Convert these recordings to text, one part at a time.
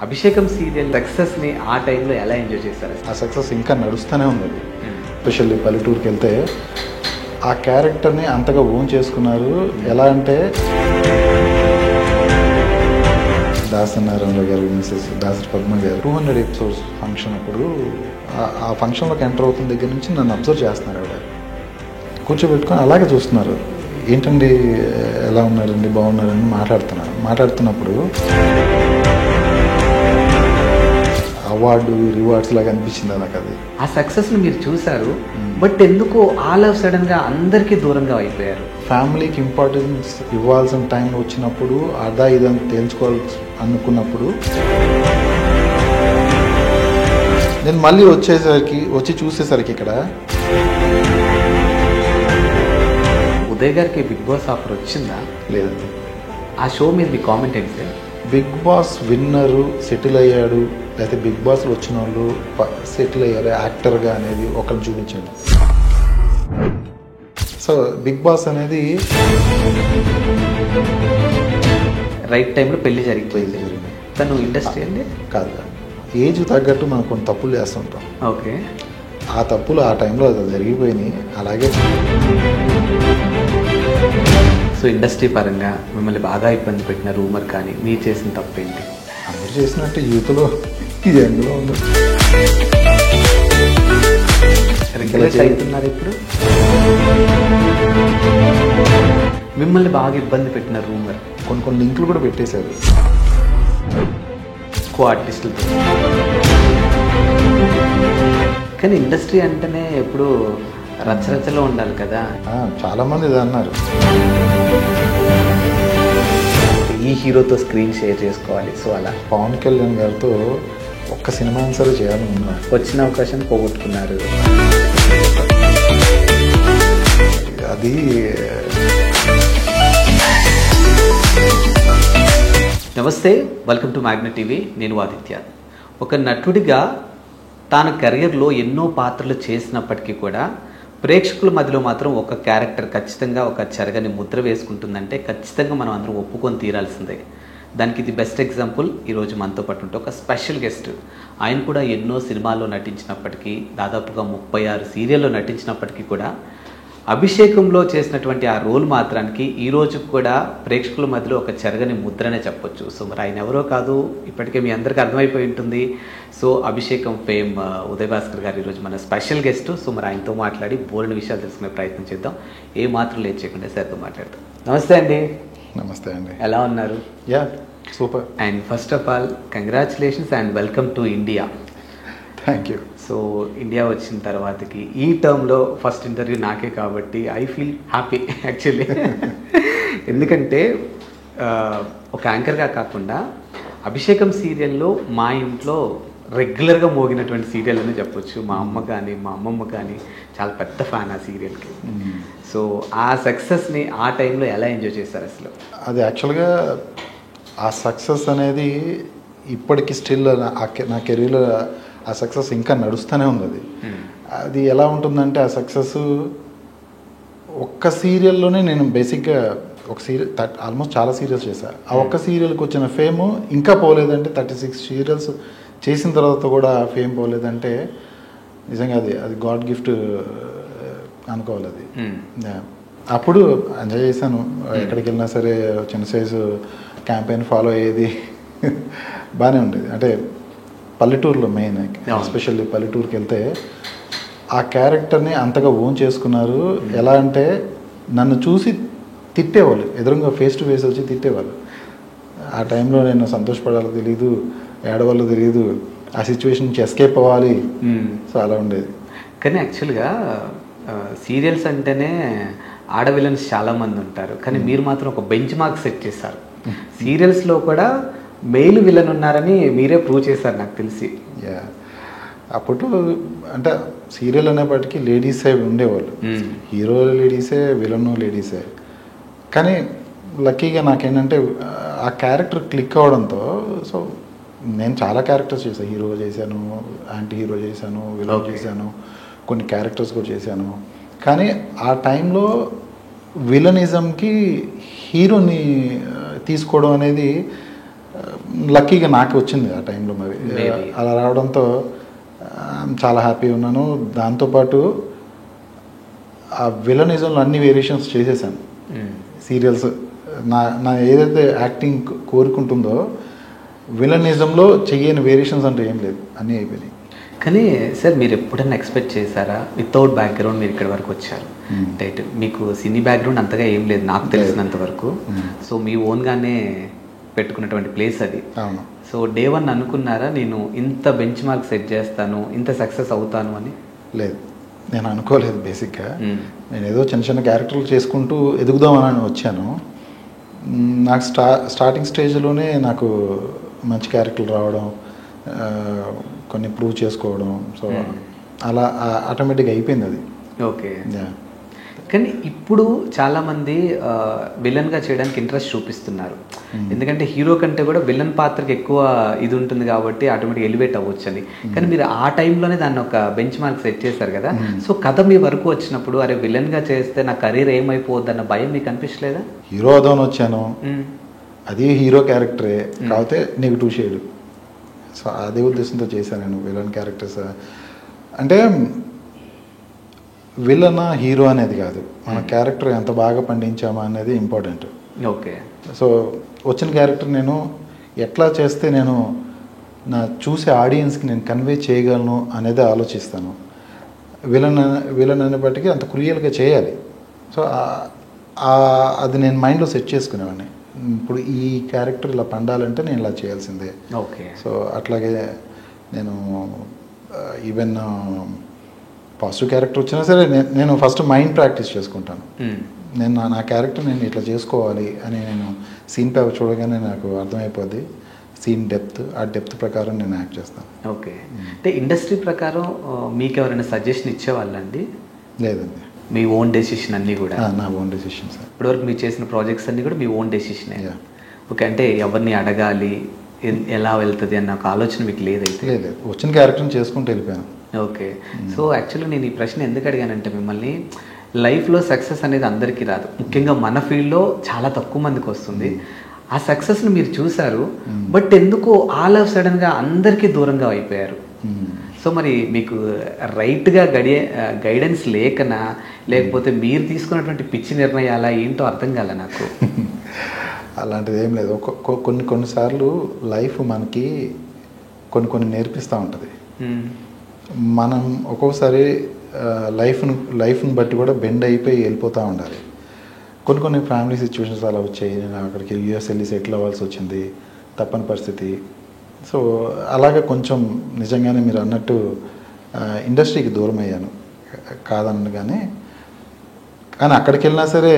అభిషేకం serial success ని ఆ టైంలో ఎలా ఎంజాయ్ చేశారు? ఆ సక్సెస్ ఇంకా నడుస్తూనే ఉంది. ఎస్పెషల్లీ పల్లెటూరుకి వెళ్తే ఆ క్యారెక్టర్ని అంతగా ఓన్ చేసుకున్నారు. ఎలా అంటే దాసనారాయణరావు గారు, మిసెస్ దాసరి పద్మ గారు 200 ఎపిసోడ్స్ ఫంక్షన్ అప్పుడు ఆ ఫంక్షన్లోకి ఎంటర్ అవుతున్న దగ్గర నుంచి నన్ను అబ్జర్వ్ చేస్తున్నారు. ఆవిడ కూర్చోబెట్టుకొని అలాగే చూస్తున్నారు. ఏంటండి ఎలా ఉన్నారండి, బాగున్నారని మాట్లాడుతున్నప్పుడు అవార్డు రివార్డ్స్ లాగా అనిపించింది నాకు. అది ఆ సక్సెస్ని మీరు చూశారు, బట్ ఎందుకో ఆల్ ఆఫ్ సడన్గా అందరికీ దూరంగా అయిపోయారు. ఫ్యామిలీకి ఇంపార్టెన్స్ ఇవ్వాల్సిన టైం వచ్చినప్పుడు అదా ఇదని తేల్చుకోవాలి అనుకున్నప్పుడు నేను మళ్ళీ వచ్చి చూసేసరికి ఇక్కడ ఉదయ్ గారికి బిగ్ బాస్ ఆఫర్ వచ్చిందా? లేదండి. ఆ షో మీద మీ కామెంట్ ఏంటి సార్? బిగ్ బాస్ విన్నరు సెటిల్ అయ్యాడు, లేకపోతే బిగ్ బాస్లో వచ్చిన వాళ్ళు సెటిల్ అయ్యారు యాక్టర్గా అనేది ఒకరిని చూపించండి. సో బిగ్ బాస్ అనేది రైట్ టైంలో పెళ్లి జరిగిపోయింది. తను ఇండస్ట్రీ అండి కాదు, ఏజ్ తగ్గట్టు మనం కొన్ని తప్పులు చేస్తుంటాం. ఓకే, ఆ తప్పులు ఆ టైంలో జరిగిపోయినాయి. అలాగే సో ఇండస్ట్రీ పరంగా మిమ్మల్ని బాగా ఇబ్బంది పెట్టిన రూమర్ కానీ మీరు చేసిన తప్పేంటి? అందరూ చేసినట్టు యూత్లో ఇది ఎందులో ఉంది. రెగ్యులర్ అవుతున్నారు ఇప్పుడు. మిమ్మల్ని బాగా ఇబ్బంది పెట్టిన రూమర్ కొన్ని లింకులు కూడా పెట్టేశారు కో ఆర్టిస్టులతో. కానీ ఇండస్ట్రీ అంటేనే ఎప్పుడు రచ్చరచ్చలో ఉండాలి కదా. చాలామంది ఇది అన్నారు, ఈ హీరోతో స్క్రీన్ షేర్ చేసుకోవాలి. సో అలా పవన్ కళ్యాణ్ గారితో ఒక్క సినిమా సరే చేయాలని ఉన్నారు. వచ్చిన అవకాశం పోగొట్టుకున్నారు. అది నమస్తే, వెల్కమ్ టు మ్యాగ్నెట్ టీవీ. నేను ఆదిత్య. ఒక నటుడిగా తాను కెరియర్లో ఎన్నో పాత్రలు చేసినప్పటికీ కూడా ప్రేక్షకుల మధ్యలో మాత్రం ఒక క్యారెక్టర్ ఖచ్చితంగా ఒక చెరగని ముద్ర వేసుకుంటుందంటే ఖచ్చితంగా మనం అందరం ఒప్పుకొని తీరాల్సిందే. దానికి ఇది బెస్ట్ ఎగ్జాంపుల్. ఈరోజు మనతో పాటు ఉంటే ఒక స్పెషల్ గెస్ట్. ఆయన కూడా ఎన్నో సినిమాల్లో నటించినప్పటికీ, దాదాపుగా 36 సీరియల్లో నటించినప్పటికీ కూడా అభిషేకంలో చేసినటువంటి ఆ రోల్ మాత్రానికి ఈరోజు కూడా ప్రేక్షకుల మధ్యలో ఒక చెరగని ముద్రనే చెప్పొచ్చు. సో మరి ఆయన ఎవరో కాదు, ఇప్పటికే మీ అందరికీ అర్థమైపోయి ఉంటుంది. సో అభిషేకం ఫేమ్ ఉదయ్ భాస్కర్ గారు ఈరోజు మన స్పెషల్ గెస్ట్. సో మరి ఆయనతో మాట్లాడి బోల్డ్ విషయాలు తెలుసుకునే ప్రయత్నం చేద్దాం. ఏ మాత్రం లేట్ చేయకుండా సార్తో మాట్లాడతాం. నమస్తే అండి. నమస్తే అండి. ఎలా ఉన్నారు? Yeah, super. And first of all congratulations and welcome to India. Thank you. So India వచ్చిన తర్వాతకి ఈ టర్మ్లో ఫస్ట్ ఇంటర్వ్యూ నాకే కాబట్టి ఐ ఫీల్ హ్యాపీ యాక్చువల్లీ. ఎందుకంటే ఒక యాంకర్గా కాకుండా అభిషేకం సీరియల్లో మా ఇంట్లో రెగ్యులర్గా మోగినటువంటి సీరియల్ అని చెప్పొచ్చు. మా అమ్మ కానీ మా అమ్మమ్మ కానీ చాలా పెద్ద ఫ్యాన్ ఆ సీరియల్కి. సో ఆ సక్సెస్ని ఆ టైంలో ఎలా ఎంజాయ్ చేస్తారు అసలు? అది యాక్చువల్గా ఆ సక్సెస్ అనేది ఇప్పటికి స్టిల్ నా కెరీర్లో ఆ సక్సెస్ ఇంకా నడుస్తూనే ఉంది. అది ఎలా ఉంటుందంటే ఆ సక్సెస్ ఒక్క సీరియల్లోనే నేను బేసిక్గా ఒక సీరియల్ ఆల్మోస్ట్ చాలా సీరియల్స్ చేశాను. ఆ ఒక్క సీరియల్కి వచ్చిన ఫేమ్ ఇంకా పోలేదంటే 36 సీరియల్స్ చేసిన తర్వాత కూడా ఫేమ్ పోలేదంటే నిజంగా అది గాడ్ గిఫ్ట్ అనుకోవాలి. అది అప్పుడు ఎంజాయ్ చేశాను. ఎక్కడికి వెళ్ళినా సరే చిన్న సైజు క్యాంపెయిన్ ఫాలో అయ్యేది బాగానే ఉండేది. అంటే పల్లెటూరులో మెయిన్, ఎస్పెషల్లీ పల్లెటూరుకి వెళ్తే ఆ క్యారెక్టర్ని అంతగా ఓన్ చేసుకున్నారు. ఎలా అంటే నన్ను చూసి తిట్టేవాళ్ళు, ఎదురుగా ఫేస్ టు ఫేస్ వచ్చి తిట్టేవాళ్ళు. ఆ టైంలో నేను సంతోషపడాలో తెలియదు, ఏడవాళ్ళు తెలియదు, ఆ సిచ్యువేషన్ నుంచి ఎస్కేప్ అవ్వాలి. సో అలా ఉండేది. కానీ యాక్చువల్గా సీరియల్స్ అంటేనే ఆడవిలన్స్ చాలామంది ఉంటారు, కానీ మీరు మాత్రం ఒక బెంచ్ మార్క్ సెట్ చేశారు. సీరియల్స్లో కూడా మెయిల్ విలన్ ఉన్నారని మీరే ప్రూవ్ చేశారు నాకు తెలిసి. యా, అప్పుడు అంటే సీరియల్ అనేప్పటికీ లేడీసే ఉండేవాళ్ళు. హీరో లేడీసే, విలన్ లేడీసే. కానీ లక్కీగా నాకేంటంటే ఆ క్యారెక్టర్ క్లిక్ అవ్వడంతో సో నేను చాలా క్యారెక్టర్స్ చేశాను. హీరో చేశాను, యాంటీ హీరో చేశాను, విలన్ చేశాను, కొన్ని క్యారెక్టర్స్ కూడా చేశాను. కానీ ఆ టైంలో విలనిజంకి హీరోని తీసుకోవడం అనేది లక్కీగా నాకు వచ్చింది ఆ టైంలో మరి. Maybe. అలా రావడంతో చాలా హ్యాపీ ఉన్నాను. దాంతోపాటు ఆ విలనిజంలో అన్ని వేరియేషన్స్ చేసేసాను. సీరియల్స్ నా ఏదైతే యాక్టింగ్ కోరుకుంటుందో విలనిజంలో చెయ్యని వేరియేషన్స్ అంటే ఏం లేదు, అన్నీ అయిపోయినాయి. కానీ సార్ మీరు ఎప్పుడైనా ఎక్స్పెక్ట్ చేశారా వితౌట్ బ్యాక్గ్రౌండ్ మీరు ఇక్కడి వరకు వచ్చారు? రైట్, మీకు సినీ బ్యాక్గ్రౌండ్ అంతగా ఏం లేదు నాకు తెలిసినంత వరకు. సో మీ ఓన్గానే పెట్టుకున్నటువంటి ప్లేస్ అది. అవును. సో డే 1 అనుకున్నారా నేను ఇంత బెంచ్ మార్క్ సెట్ చేస్తాను, ఇంత సక్సెస్ అవుతాను అని? లేదు, నేను అనుకోలేదు. బేసిక్గా నేను ఏదో చిన్న చిన్న క్యారెక్టర్లు చేసుకుంటూ ఎదుగుదామని వచ్చాను. నాకు స్టార్టింగ్ స్టేజ్లోనే నాకు మంచి క్యారెక్టర్లు రావడం, కొన్ని ప్రూవ్ చేసుకోవడం, సో అలా ఆటోమేటిక్గా అయిపోయింది అది. ఓకే. కానీ ఇప్పుడు చాలామంది విలన్గా చేయడానికి ఇంట్రెస్ట్ చూపిస్తున్నారు. ఎందుకంటే హీరో కంటే కూడా విలన్ పాత్రకి ఎక్కువ ఇది ఉంటుంది కాబట్టి ఆటోమేటిక్ ఎలివేట్ అవ్వచ్చు అని. కానీ మీరు ఆ టైంలోనే దాన్ని ఒక బెంచ్ మార్క్ సెట్ చేశారు కదా. సో కథ మీ వరకు వచ్చినప్పుడు అరే విలన్గా చేస్తే నా కెరీర్ ఏమైపోద్ది అన్న భయం మీకు అనిపించలేదా? హీరో అవుదామని వచ్చాను, అది హీరో క్యారెక్టరే, కాకపోతే నెగిటివ్ షేడ్. సో అదే ఉద్దేశంతో చేశాను నేను విలన్ క్యారెక్టర్స్. అంటే విలన్ హీరో అనేది కాదు, మన క్యారెక్టర్ ఎంత బాగా పండించామా అనేది ఇంపార్టెంట్. ఓకే. సో వచ్చిన క్యారెక్టర్ నేను ఎట్లా చేస్తే నేను నా చూసే ఆడియన్స్కి నేను కన్వే చేయగలను అనేది ఆలోచిస్తాను. విలన్ అనేప్పటికీ అంత క్రూయల్గా చేయాలి. సో అది నేను మైండ్లో సెట్ చేసుకునేవాడిని. ఇప్పుడు ఈ క్యారెక్టర్ ఇలా పండాలంటే నేను ఇలా చేయాల్సిందే. ఓకే. సో అట్లాగే నేను ఈవెన్ పాజిటివ్ క్యారెక్టర్ వచ్చినా సరే నేను ఫస్ట్ మైండ్ ప్రాక్టీస్ చేసుకుంటాను. నేను నా క్యారెక్టర్ నేను ఇట్లా చేసుకోవాలి అని నేను సీన్ పేపర్ చూడగానే నాకు అర్థమైపోద్ది సీన్ డెప్త్, ఆ డెప్త్ ప్రకారం నేను యాక్ట్ చేస్తాను. ఓకే. అంటే ఇండస్ట్రీ ప్రకారం మీకు ఎవరైనా సజెషన్ ఇచ్చేవాళ్ళండి? లేదండి, మీ ఓన్ డెసిషన్ అన్నీ కూడా? నా ఓన్ డెసిషన్ సార్. ఇప్పటివరకు మీరు చేసిన ప్రాజెక్ట్స్ అన్నీ కూడా మీ ఓన్ డెసిషనే? ఓకే. అంటే ఎవరిని అడగాలి, ఎలా వెళ్తుంది అన్న ఒక ఆలోచన మీకు లేదైతే? లేదు, వచ్చిన క్యారెక్టర్ని చేసుకుంటూ వెళ్ళిపోయాను. ఓకే. సో యాక్చువల్లీ నేను ఈ ప్రశ్న ఎందుకు అడిగానంటే మిమ్మల్ని, లైఫ్లో సక్సెస్ అనేది అందరికీ రాదు, ముఖ్యంగా మన ఫీల్డ్లో చాలా తక్కువ మందికి వస్తుంది. ఆ సక్సెస్ని మీరు చూశారు, బట్ ఎందుకో ఆల్ ఆఫ్ సడన్గా అందరికీ దూరంగా అయిపోయారు. సో మరి మీకు రైట్గా గైడెన్స్ లేకనా, లేకపోతే మీరు తీసుకున్నటువంటి పిచ్చి నిర్ణయాలా ఏంటో అర్థం కాలే నాకు. అలాంటిది ఏం లేదు. కొన్నిసార్లు లైఫ్ మనకి కొన్ని నేర్పిస్తూ ఉంటుంది. మనం ఒక్కొక్కసారి లైఫ్ని బట్టి కూడా బెండ్ అయిపోయి వెళ్ళిపోతూ ఉండాలి. కొన్ని ఫ్యామిలీ సిచ్యువేషన్స్ అలా వచ్చాయి. నేను అక్కడికి యూఎస్ వెళ్ళి సెటిల్ అవ్వాల్సి వచ్చింది, తప్పని పరిస్థితి. సో అలాగే కొంచెం నిజంగానే మీరు అన్నట్టు ఇండస్ట్రీకి దూరం అయ్యాను కాదనగానే. కానీ అక్కడికి వెళ్ళినా సరే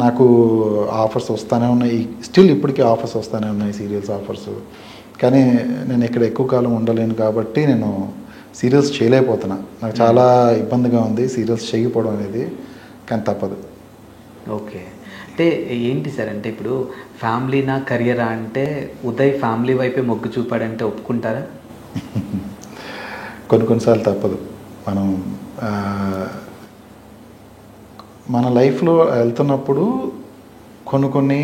నాకు ఆఫర్స్ వస్తూనే ఉన్నాయి, స్టిల్ ఇప్పటికీ ఆఫర్స్ వస్తూనే ఉన్నాయి, సీరియల్స్ ఆఫర్స్. కానీ నేను ఇక్కడ ఎక్కువ కాలం ఉండలేను కాబట్టి నేను సీరియల్స్ చేయలేకపోతున్నా. నాకు చాలా ఇబ్బందిగా ఉంది సీరియల్స్ చేయకపోవడం అనేది, కానీ తప్పదు. ఓకే. అంటే ఏంటి సార్, అంటే ఇప్పుడు ఫ్యామిలీనా కెరియరా అంటే ఉదయ్ ఫ్యామిలీ వైపే మొగ్గు చూపాడంటే ఒప్పుకుంటారా? కొన్నిసార్లు తప్పదు. మనం మన లైఫ్లో వెళ్తున్నప్పుడు కొన్ని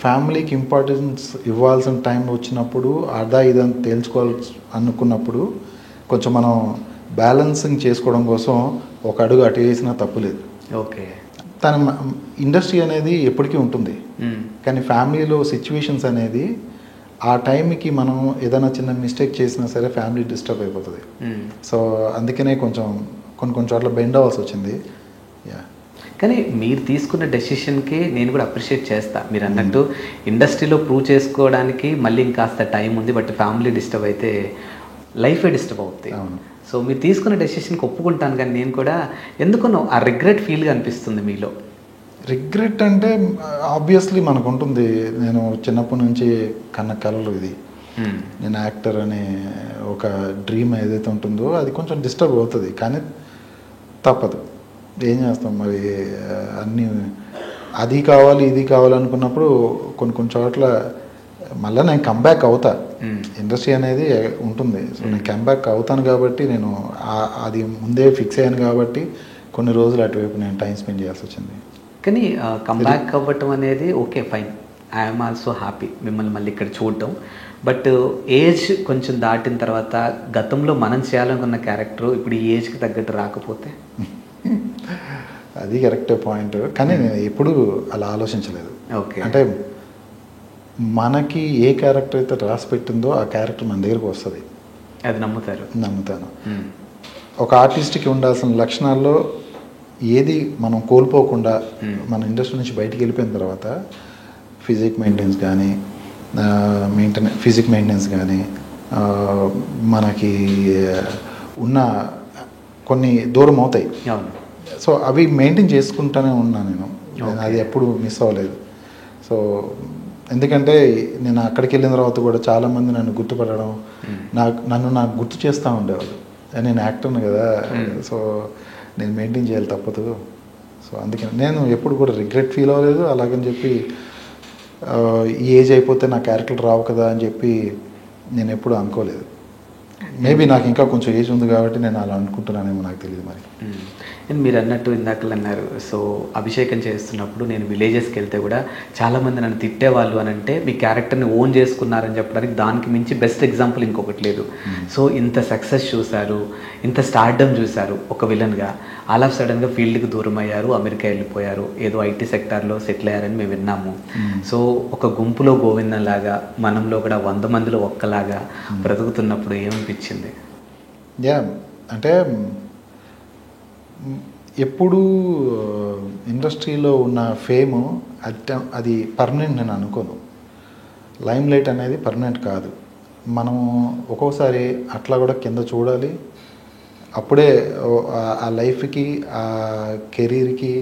ఫ్యామిలీకి ఇంపార్టెన్స్ ఇవ్వాల్సిన టైం వచ్చినప్పుడు ఇదని తేల్చుకోవాల్సి అనుకున్నప్పుడు కొంచెం మనం బ్యాలెన్సింగ్ చేసుకోవడం కోసం ఒక అడుగు అటు వేసినా తప్పులేదు. ఓకే. తన ఇండస్ట్రీ అనేది ఎప్పటికీ ఉంటుంది, కానీ ఫ్యామిలీలో సిచ్యువేషన్స్ అనేది ఆ టైంకి మనం ఏదైనా చిన్న మిస్టేక్ చేసినా సరే ఫ్యామిలీ డిస్టర్బ్ అయిపోతుంది. సో అందుకనే కొన్ని చోట్ల బెండ్ అవ్వాల్సి వచ్చింది. కానీ మీరు తీసుకున్న డెసిషన్కి నేను కూడా అప్రిషియేట్ చేస్తాను. మీరు అన్నట్టు ఇండస్ట్రీలో ప్రూవ్ చేసుకోవడానికి మళ్ళీ ఇంకాస్త టైం ఉంది, బట్ ఫ్యామిలీ డిస్టర్బ్ అయితే లైఫే డిస్టర్బ్ అవుతుంది. సో మీరు తీసుకున్న డెసిషన్కి ఒప్పుకుంటాను, కానీ నేను కూడా ఎందుకనో ఆ రిగ్రెట్ ఫీల్గా అనిపిస్తుంది మీలో. రిగ్రెట్ అంటే ఆబ్వియస్లీ మనకు ఉంటుంది. నేను చిన్నప్పటి నుంచి కన్న కలలు ఇది, నేను యాక్టర్ అనే ఒక డ్రీమ్ ఏదైతే ఉంటుందో అది కొంచెం డిస్టర్బ్ అవుతుంది, కానీ తప్పదు. ఏం చేస్తాం మరి, అన్నీ అది కావాలి ఇది కావాలనుకున్నప్పుడు కొన్ని చోట్ల మళ్ళీ నేను కంబ్యాక్ అవుతా. ఇండస్ట్రీ అనేది ఉంటుంది, సో నేను కంబ్యాక్ అవుతాను కాబట్టి నేను అది ముందే ఫిక్స్ అయ్యాను కాబట్టి కొన్ని రోజులు అటువైపు నేను టైం స్పెండ్ చేయాల్సి వచ్చింది. కానీ కంబ్యాక్ అవ్వటం అనేది okay fine, I'm also happy మిమ్మల్ని మళ్ళీ ఇక్కడ చూడటం. బట్ ఏజ్ కొంచెం దాటిన తర్వాత గతంలో మనం చేయాలనుకున్న క్యారెక్టర్ ఇప్పుడు ఈ ఏజ్కి తగ్గట్టు రాకపోతే అది కరెక్టే పాయింట్, కానీ నేను ఎప్పుడు అలా ఆలోచించలేదు. ఓకే. అంటే మనకి ఏ క్యారెక్టర్ అయితే రాసి పెట్టిందో ఆ క్యారెక్టర్ మన దగ్గరకు వస్తుంది, అది నమ్ముతాను. ఒక ఆర్టిస్ట్కి ఉండాల్సిన లక్షణాల్లో ఏది మనం కోల్పోకుండా మన ఇండస్ట్రీ నుంచి బయటికి వెళ్ళిపోయిన తర్వాత ఫిజిక్ మెయింటెనెన్స్ కానీ మనకి ఉన్న కొన్ని దూరం అవుతాయి. సో అవి మెయింటైన్ చేసుకుంటూనే ఉన్నాను నేను, అది ఎప్పుడు మిస్ అవ్వలేదు. సో ఎందుకంటే నేను అక్కడికి వెళ్ళిన తర్వాత కూడా చాలామంది నన్ను గుర్తుపడడం, నాకు గుర్తు చేస్తూ ఉండేవాళ్ళు, నేను యాక్టర్ని కదా, సో నేను మెయింటైన్ చేయాలి తప్పదు. సో అందుకని నేను ఎప్పుడు కూడా రిగ్రెట్ ఫీల్ అవ్వలేదు. అలాగని చెప్పి ఈ ఏజ్ అయిపోతే నా క్యారెక్టర్ రావు కదా అని చెప్పి నేను ఎప్పుడు అనుకోలేదు. మేబీ నాకు ఇంకా కొంచెం ఏజ్ ఉంది కాబట్టి నేను అలా అనుకుంటున్నానేమో, నాకు తెలియదు మరి. అండ్ మీరు అన్నట్టు ఇందాకలు అన్నారు, సో అభిషేకం చేస్తున్నప్పుడు నేను విలేజెస్కి వెళ్తే కూడా చాలామంది నన్ను తిట్టేవాళ్ళు అని అంటే మీ క్యారెక్టర్ని ఓన్ చేసుకున్నారని చెప్పడానికి దానికి మించి బెస్ట్ ఎగ్జాంపుల్ ఇంకొకటి లేదు. సో ఇంత సక్సెస్ చూశారు, ఇంత స్టార్డమ్ చూశారు ఒక విలన్గా, ఆల్ ఆఫ్ సడన్గా ఫీల్డ్కి దూరం అయ్యారు, అమెరికా వెళ్ళిపోయారు, ఏదో ఐటీ సెక్టార్లో సెటిల్ అయ్యారని మేము విన్నాము. సో ఒక గుంపులో గోవిందంలాగా మనంలో కూడా 100 మందిలో ఒక్కలాగా బ్రతుకుతున్నప్పుడు ఏమనిపించింది? అంటే ఎప్పుడు ఇండస్ట్రీలో ఉన్న ఫేము అది పర్మనెంట్ నేను అనుకోను. లైమ్ లైట్ అనేది పర్మనెంట్ కాదు. మనం ఒక్కోసారి అట్లా కూడా కింద చూడాలి, అప్పుడే ఆ లైఫ్కి ఆ కెరీర్కి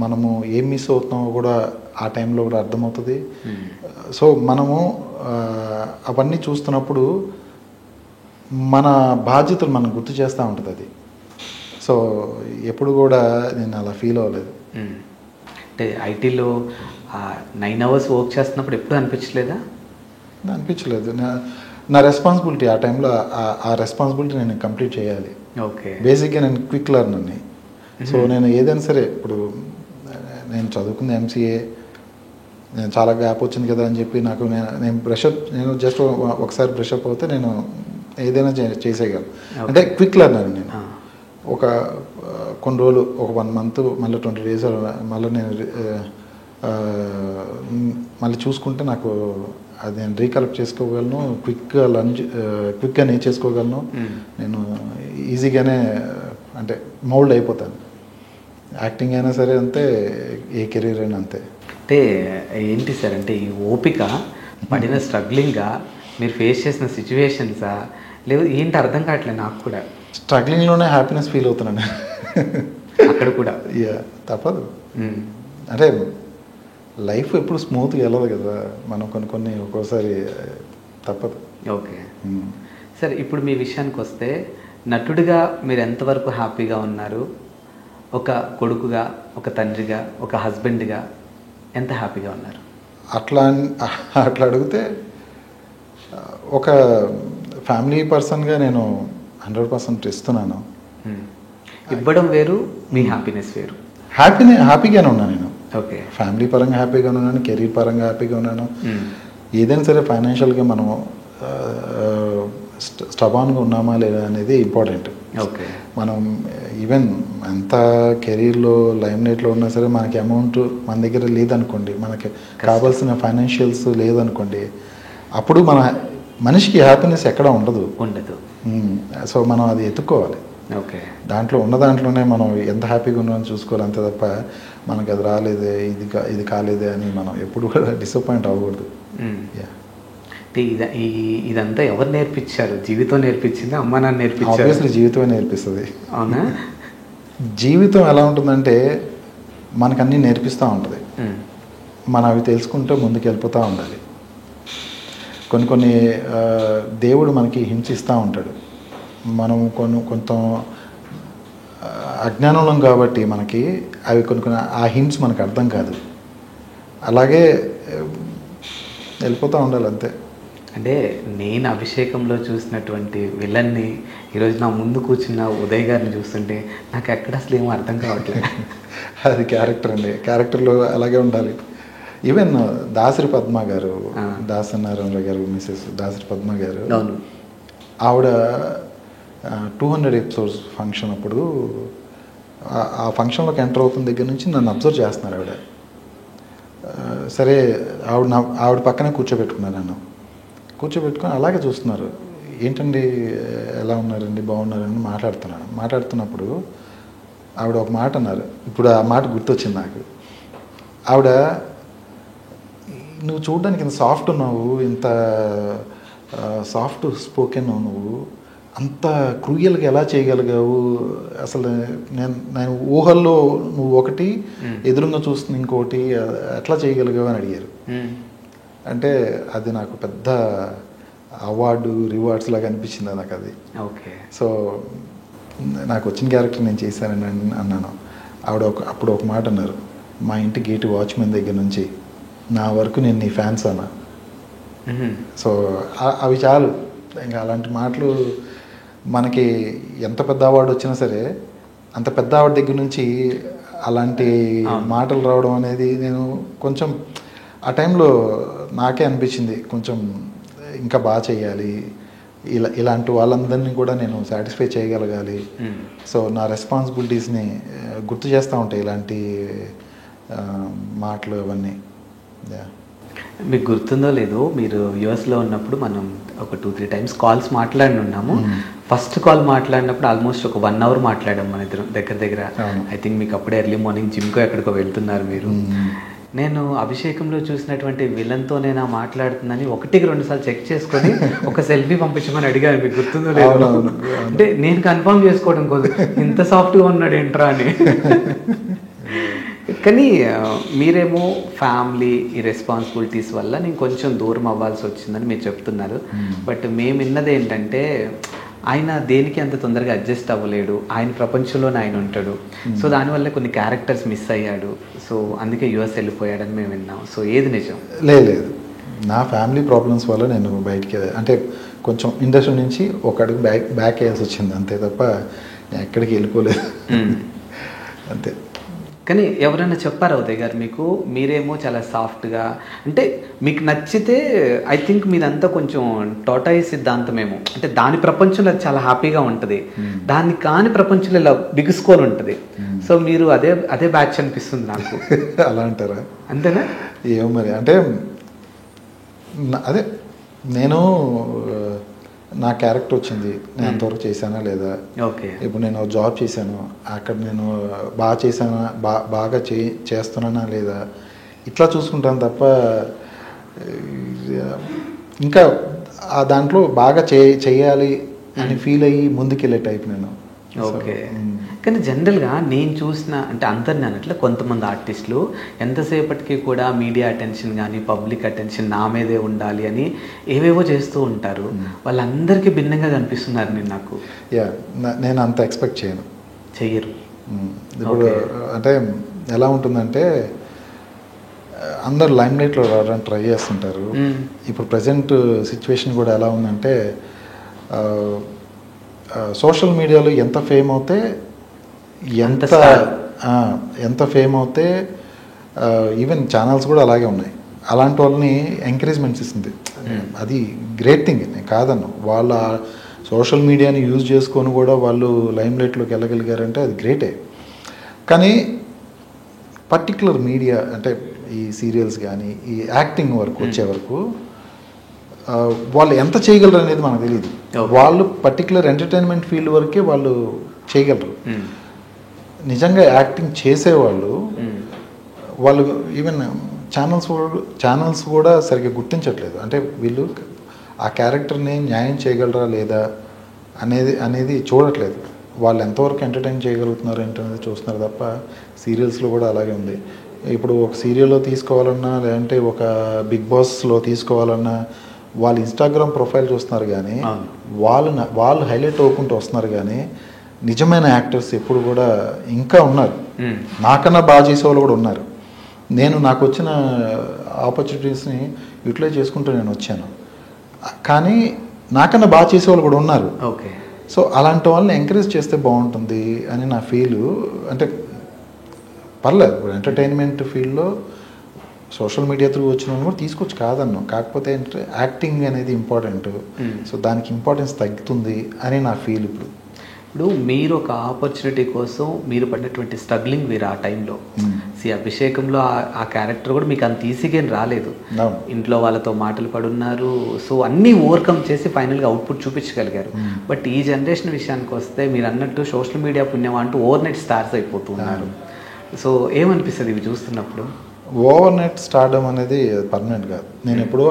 మనము ఏం మిస్ అవుతున్నామో కూడా ఆ టైంలో కూడా అర్థమవుతుంది. సో మనము అవన్నీ చూస్తున్నప్పుడు మన బాధ్యతలు మనం గుర్తు చేస్తూ ఉంటుంది అది. సో ఎప్పుడు కూడా నేను అలా ఫీల్ అవ్వలేదు. అంటే ఐటీలో 9 hours వర్క్ చేస్తున్నప్పుడు ఎప్పుడు అనిపించలేదా? అనిపించలేదు. నా రెస్పాన్సిబిలిటీ ఆ టైంలో ఆ రెస్పాన్సిబిలిటీ నేను కంప్లీట్ చేయాలి. ఓకే. బేసిక్గా నేను క్విక్ లెర్నర్ని. సో నేను ఏదైనా సరే, ఇప్పుడు నేను చదువుకున్న ఎంసీఏ, నేను చాలా గ్యాప్ వచ్చింది కదా అని చెప్పి నేను జస్ట్ ఒకసారి బ్రషప్ అవుతే నేను ఏదైనా చేసేయగలను. అంటే క్విక్ లెర్నర్ నేను. ఒక కొన్ని రోజులు, ఒక 1 month, మళ్ళీ 20 days మళ్ళీ నేను మళ్ళీ చూసుకుంటే నాకు అది నేను రీకలెక్ట్ చేసుకోగలను, క్విక్గా నేర్చేసుకోగలను. నేను ఈజీగానే అంటే మౌల్డ్ అయిపోతాను. యాక్టింగ్ అయినా సరే అంతే, ఏ కెరీర్ అయినా అంతే. అంటే ఏంటి సార్, అంటే ఈ ఓపిక పడిన స్ట్రగ్లింగ్గా మీరు ఫేస్ చేసిన సిచ్యువేషన్సా, లేదు ఏంటి అర్థం కావట్లేదు నాకు కూడా. స్ట్రగ్లింగ్లోనే హ్యాపీనెస్ ఫీల్ అవుతున్నాను అక్కడ కూడా. తప్పదు. అంటే లైఫ్ ఎప్పుడు స్మూత్గా వెళ్ళదు కదా, మనం కొన్ని ఒక్కోసారి తప్పదు. ఓకే సార్, ఇప్పుడు మీ విషయానికి వస్తే నటుడిగా మీరు ఎంతవరకు హ్యాపీగా ఉన్నారు? ఒక కొడుకుగా, ఒక తండ్రిగా, ఒక హస్బెండ్గా ఎంత హ్యాపీగా ఉన్నారు? అట్లా అడిగితే ఒక ఫ్యామిలీ పర్సన్గా నేను 100% ఇస్తున్నాను. ఇవ్వడం వేరు, మీ హ్యాపీనెస్ వేరు. హ్యాపీగానే ఉన్నాను నేను. ఓకే. ఫ్యామిలీ పరంగా హ్యాపీగా ఉన్నాను, కెరీర్ పరంగా హ్యాపీగా ఉన్నాను. ఏదైనా సరే ఫైనాన్షియల్గా మనము స్టబాన్గా ఉన్నామా లేదా అనేది ఇంపార్టెంట్. ఓకే. మనం ఈవెన్ ఎంత కెరీర్లో లైమ్ లైట్లో ఉన్నా సరే మనకి అమౌంట్ మన దగ్గర లేదనుకోండి, మనకి కావాల్సిన ఫైనాన్షియల్స్ లేదనుకోండి, అప్పుడు మనిషికి హ్యాపీనెస్ ఎక్కడ ఉండదు. సో మనం అది ఎత్తుక్కోవాలి. ఓకే. దాంట్లో ఉన్న దాంట్లోనే మనం ఎంత హ్యాపీగా ఉన్నామని చూసుకోవాలి, అంతే తప్ప మనకి అది రాలేదే, ఇది కాలేదే అని మనం ఎప్పుడు కూడా డిసప్పాయింట్ అవ్వకూడదు. ఇదంతా ఎవరు నేర్పించారు? జీవితం నేర్పించింది, అమ్మ నాన్న నేర్పించారు? ఆబ్వియస్లీ జీవితమే నేర్పిస్తుంది. అవునా? జీవితం ఎలా ఉంటుందంటే మనకు అన్నీ నేర్పిస్తూ ఉంటుంది. మనం అవి తెలుసుకుంటూ ముందుకు వెళ్ళిపోతూ ఉండాలి. కొన్ని దేవుడు మనకి హింసిస్తూ ఉంటాడు. మనం కొంత అజ్ఞానం కాబట్టి మనకి అవి కొన్ని ఆ హింట్స్ మనకు అర్థం కాదు. అలాగే వెళ్ళిపోతూ ఉండాలి అంతే. అంటే నేను అభిషేకంలో చూసినటువంటి విలన్ని ఈరోజు నా ముందు కూర్చున్న ఉదయ్ గారిని చూస్తుంటే నాకు ఎక్కడ అసలు ఏమో అర్థం కావట్లేదు. అది క్యారెక్టర్ అండి, క్యారెక్టర్లో అలాగే ఉండాలి. ఈవెన్ దాసరి పద్మ గారు, దాసనారాయణరావు గారు మిసెస్ దాసరి పద్మ గారు, ఆవిడ 200 ఎపిసోడ్స్ ఫంక్షన్ అప్పుడు ఆ ఫంక్షన్లోకి ఎంటర్ అవుతున్న దగ్గర నుంచి నన్ను అబ్జర్వ్ చేస్తున్నారు ఆవిడ. సరే ఆవిడ పక్కనే కూర్చోబెట్టుకున్నారు, నన్ను కూర్చోబెట్టుకొని అలాగే చూస్తున్నారు. ఏంటండి ఎలా ఉన్నారండి, బాగున్నారండి మాట్లాడుతున్నప్పుడు ఆవిడ ఒక మాట అన్నారు. ఇప్పుడు ఆ మాట గుర్తొచ్చింది నాకు. ఆవిడ, నువ్వు చూడడానికి ఇంత సాఫ్ట్ ఉన్నావు, ఇంత సాఫ్ట్ స్పోకెన్ నువ్వు, అంత క్రూయల్గా ఎలా చేయగలిగావు, అసలు నేను ఊహల్లో నువ్వు ఒకటి, ఎదురుగా చూస్తుంది ఇంకోటి, ఎట్లా చేయగలిగావు అని అడిగారు. అంటే అది నాకు పెద్ద అవార్డు రివార్డ్స్ లాగా అనిపించింది నాకు అది. ఓకే. సో నాకు వచ్చిన క్యారెక్టర్ నేను చేశానని అన్నాను. ఆవిడ అప్పుడు ఒక మాట అన్నారు, మా ఇంటి గేట్ వాచ్మెన్ దగ్గర నుంచి నా వరకు నేను నీ ఫ్యాన్స్ అన్నా. సో అవి చాలు. ఇంకా అలాంటి మాటలు మనకి ఎంత పెద్ద అవార్డు వచ్చినా సరే, అంత పెద్ద అవార్డు దగ్గర నుంచి అలాంటి మాటలు రావడం అనేది నేను కొంచెం ఆ టైంలో నాకే అనిపించింది, కొంచెం ఇంకా బాగా చేయాలి, ఇలాంటి వాళ్ళందరినీ కూడా నేను సాటిస్ఫై చేయగలగాలి. సో నా రెస్పాన్సిబిలిటీస్ని గుర్తు చేస్తూ ఉంటాయి ఇలాంటి మాటలు అవన్నీ. మీకు గుర్తుందో లేదో, మీరు యూఎస్లో ఉన్నప్పుడు మనం ఒక 2-3 టైమ్స్ కాల్స్ మాట్లాడి ఉన్నాము. ఫస్ట్ కాల్ మాట్లాడినప్పుడు ఆల్మోస్ట్ ఒక 1 hour మాట్లాడాం మన ఇద్దరం దగ్గర. ఐ థింక్ మీకు అప్పుడే ఎర్లీ మార్నింగ్ జిమ్కో ఎక్కడికో వెళ్తున్నారు మీరు. నేను అభిషేకంలో చూసినటువంటి విలన్తో నేను మాట్లాడుతుందని 1-2 సార్లు చెక్ చేసుకొని ఒక సెల్ఫీ పంపించమని అడిగాను. మీకు గుర్తుందో లేదు? అంటే నేను కన్ఫర్మ్ చేసుకోవడం కోసం ఇంత సాఫ్ట్గా ఉన్నాడు ఏంట్రా అని. కానీ మీరేమో ఫ్యామిలీ ఈ రెస్పాన్సిబిలిటీస్ వల్ల నేను కొంచెం దూరం అవ్వాల్సి వచ్చిందని మీరు చెప్తున్నారు. బట్ మేము విన్నది ఏంటంటే, ఆయన దేనికి అంత తొందరగా అడ్జస్ట్ అవ్వలేడు, ఆయన ప్రపంచంలోనే ఆయన ఉంటాడు. సో దానివల్ల కొన్ని క్యారెక్టర్స్ మిస్ అయ్యాడు, సో అందుకే యూఎస్ వెళ్ళిపోయాడని మేము విన్నాం. సో ఏది నిజం? లేదు, నా ఫ్యామిలీ ప్రాబ్లమ్స్ వల్ల నేను బయటికి, అంటే కొంచెం ఇండస్ట్రీ నుంచి ఒక అడుగు బ్యాక్ వేయాల్సి వచ్చింది అంతే తప్ప నేను ఎక్కడికి వెళ్ళిపోలేదు అంతే. కానీ ఎవరైనా చెప్పారా ఉదయ్ గారు మీకు, మీరేమో చాలా సాఫ్ట్గా, అంటే మీకు నచ్చితే ఐ థింక్ మీదంతా కొంచెం టోటాయి సిద్ధాంతమేమో, అంటే దాని ప్రపంచంలో అది చాలా హ్యాపీగా ఉంటుంది, దాన్ని కాని ప్రపంచంలో ఇలా బిగుసుకొని ఉంటుంది. సో మీరు అదే బ్యాచ్ అనిపిస్తుంది నాకు. అలా అంటారా? అంతేనా? ఏమో మరి, అంటే అదే నేను నా క్యారెక్టర్ వచ్చింది, నేను అంతవరకు చేశానా లేదా. ఓకే. ఇప్పుడు నేను జాబ్ చేశాను, అక్కడ నేను బాగా చేశానా, బాగా చేస్తున్నానా లేదా, ఇట్లా చూసుకుంటాను తప్ప ఇంకా ఆ దాంట్లో బాగా చేయాలి అని ఫీల్ అయ్యి ముందుకెళ్ళే టైప్ నేను. ఓకే. కానీ జనరల్గా నేను చూసిన, అంటే అందరిని అన్నట్లు కొంతమంది ఆర్టిస్టులు ఎంతసేపటికి కూడా మీడియా అటెన్షన్ కానీ పబ్లిక్ అటెన్షన్ నా మీదే ఉండాలి అని ఏవేవో చేస్తూ ఉంటారు. వాళ్ళందరికీ భిన్నంగా కనిపిస్తున్నారు నేను నాకు. నేను అంత ఎక్స్పెక్ట్ చెయ్యరు. ఇప్పుడు అంటే ఎలా ఉంటుందంటే, అందరు లైమ్ లైట్లో రావడానికి ట్రై చేస్తుంటారు. ఇప్పుడు ప్రజెంట్ సిచ్యువేషన్ కూడా ఎలా ఉందంటే, సోషల్ మీడియాలో ఎంత ఫేమ్ అవుతే ఈవెన్ ఛానల్స్ కూడా అలాగే ఉన్నాయి. అలాంటి వాళ్ళని ఎంకరేజ్మెంట్స్ ఇస్తుంది. అది గ్రేట్ థింగ్, నేను కాదన్ను. వాళ్ళ సోషల్ మీడియాని యూజ్ చేసుకొని కూడా వాళ్ళు లైమ్ లైట్లోకి వెళ్ళగలిగారంటే అది గ్రేటే. కానీ పర్టిక్యులర్ మీడియా, అంటే ఈ సీరియల్స్ కానీ ఈ యాక్టింగ్ వరకు వచ్చే వరకు వాళ్ళు ఎంత చేయగలరు అనేది మనకు తెలియదు. వాళ్ళు పర్టికులర్ ఎంటర్టైన్మెంట్ ఫీల్డ్ వరకే వాళ్ళు చేయగలరు. నిజంగా యాక్టింగ్ చేసేవాళ్ళు వాళ్ళు ఈవెన్ ఛానల్స్ కూడా సరిగ్గా గుర్తించట్లేదు. అంటే వీళ్ళు ఆ క్యారెక్టర్ని న్యాయం చేయగలరా లేదా అనేది చూడట్లేదు. వాళ్ళు ఎంతవరకు ఎంటర్టైన్ చేయగలుగుతున్నారు ఏంటనేది చూస్తున్నారు తప్ప, సీరియల్స్లో కూడా అలాగే ఉంది. ఇప్పుడు ఒక సీరియల్లో తీసుకోవాలన్నా, లేదంటే ఒక బిగ్ బాస్లో తీసుకోవాలన్నా, వాళ్ళు ఇన్స్టాగ్రామ్ ప్రొఫైల్ చూస్తున్నారు కానీ వాళ్ళు హైలైట్ అవ్వకుంటూ వస్తున్నారు. కానీ నిజమైన యాక్టర్స్ ఎప్పుడు కూడా ఇంకా ఉన్నారు, నాకన్నా బాగా చేసేవాళ్ళు కూడా ఉన్నారు. నాకు వచ్చిన ఆపర్చునిటీస్ని యూటిలైజ్ చేసుకుంటూ నేను వచ్చాను, కానీ నాకన్నా బాగా చేసేవాళ్ళు కూడా ఉన్నారు. ఓకే. సో అలాంటి వాళ్ళని ఎంకరేజ్ చేస్తే బాగుంటుంది అని నా ఫీలు. అంటే పర్లేదు, ఇప్పుడు ఎంటర్టైన్మెంట్ ఫీల్డ్లో సోషల్ మీడియా త్రూ వచ్చిన వాళ్ళు కూడా తీసుకోవచ్చు కాదన్నాం, కాకపోతే ఏంటంటే యాక్టింగ్ అనేది ఇంపార్టెంట్. సో దానికి ఇంపార్టెన్స్ తగ్గుతుంది అని నా ఫీల్. ఇప్పుడు మీరు ఒక ఆపర్చునిటీ కోసం మీరు పడినటువంటి స్ట్రగ్లింగ్ మీరు ఆ టైంలో అభిషేకంలో ఆ క్యారెక్టర్ కూడా మీకు అంత ఈజీగా రాలేదు. ఇంట్లో వాళ్ళతో మాటలు పడున్నారు, సో అన్నీ ఓవర్కమ్ చేసి ఫైనల్గా అవుట్పుట్ చూపించగలిగారు. బట్ ఈ జనరేషన్ విషయానికి వస్తే మీరు అన్నట్టు సోషల్ మీడియా పుణ్యం అంటూ ఓవర్ నైట్ స్టార్స్ అయిపోతున్నారు. సో ఏమనిపిస్తుంది ఇవి చూస్తున్నప్పుడు? ఓవర్ నైట్ స్టార్డమ్ అనేది పర్మనెంట్ కాదు. నేను ఎప్పుడో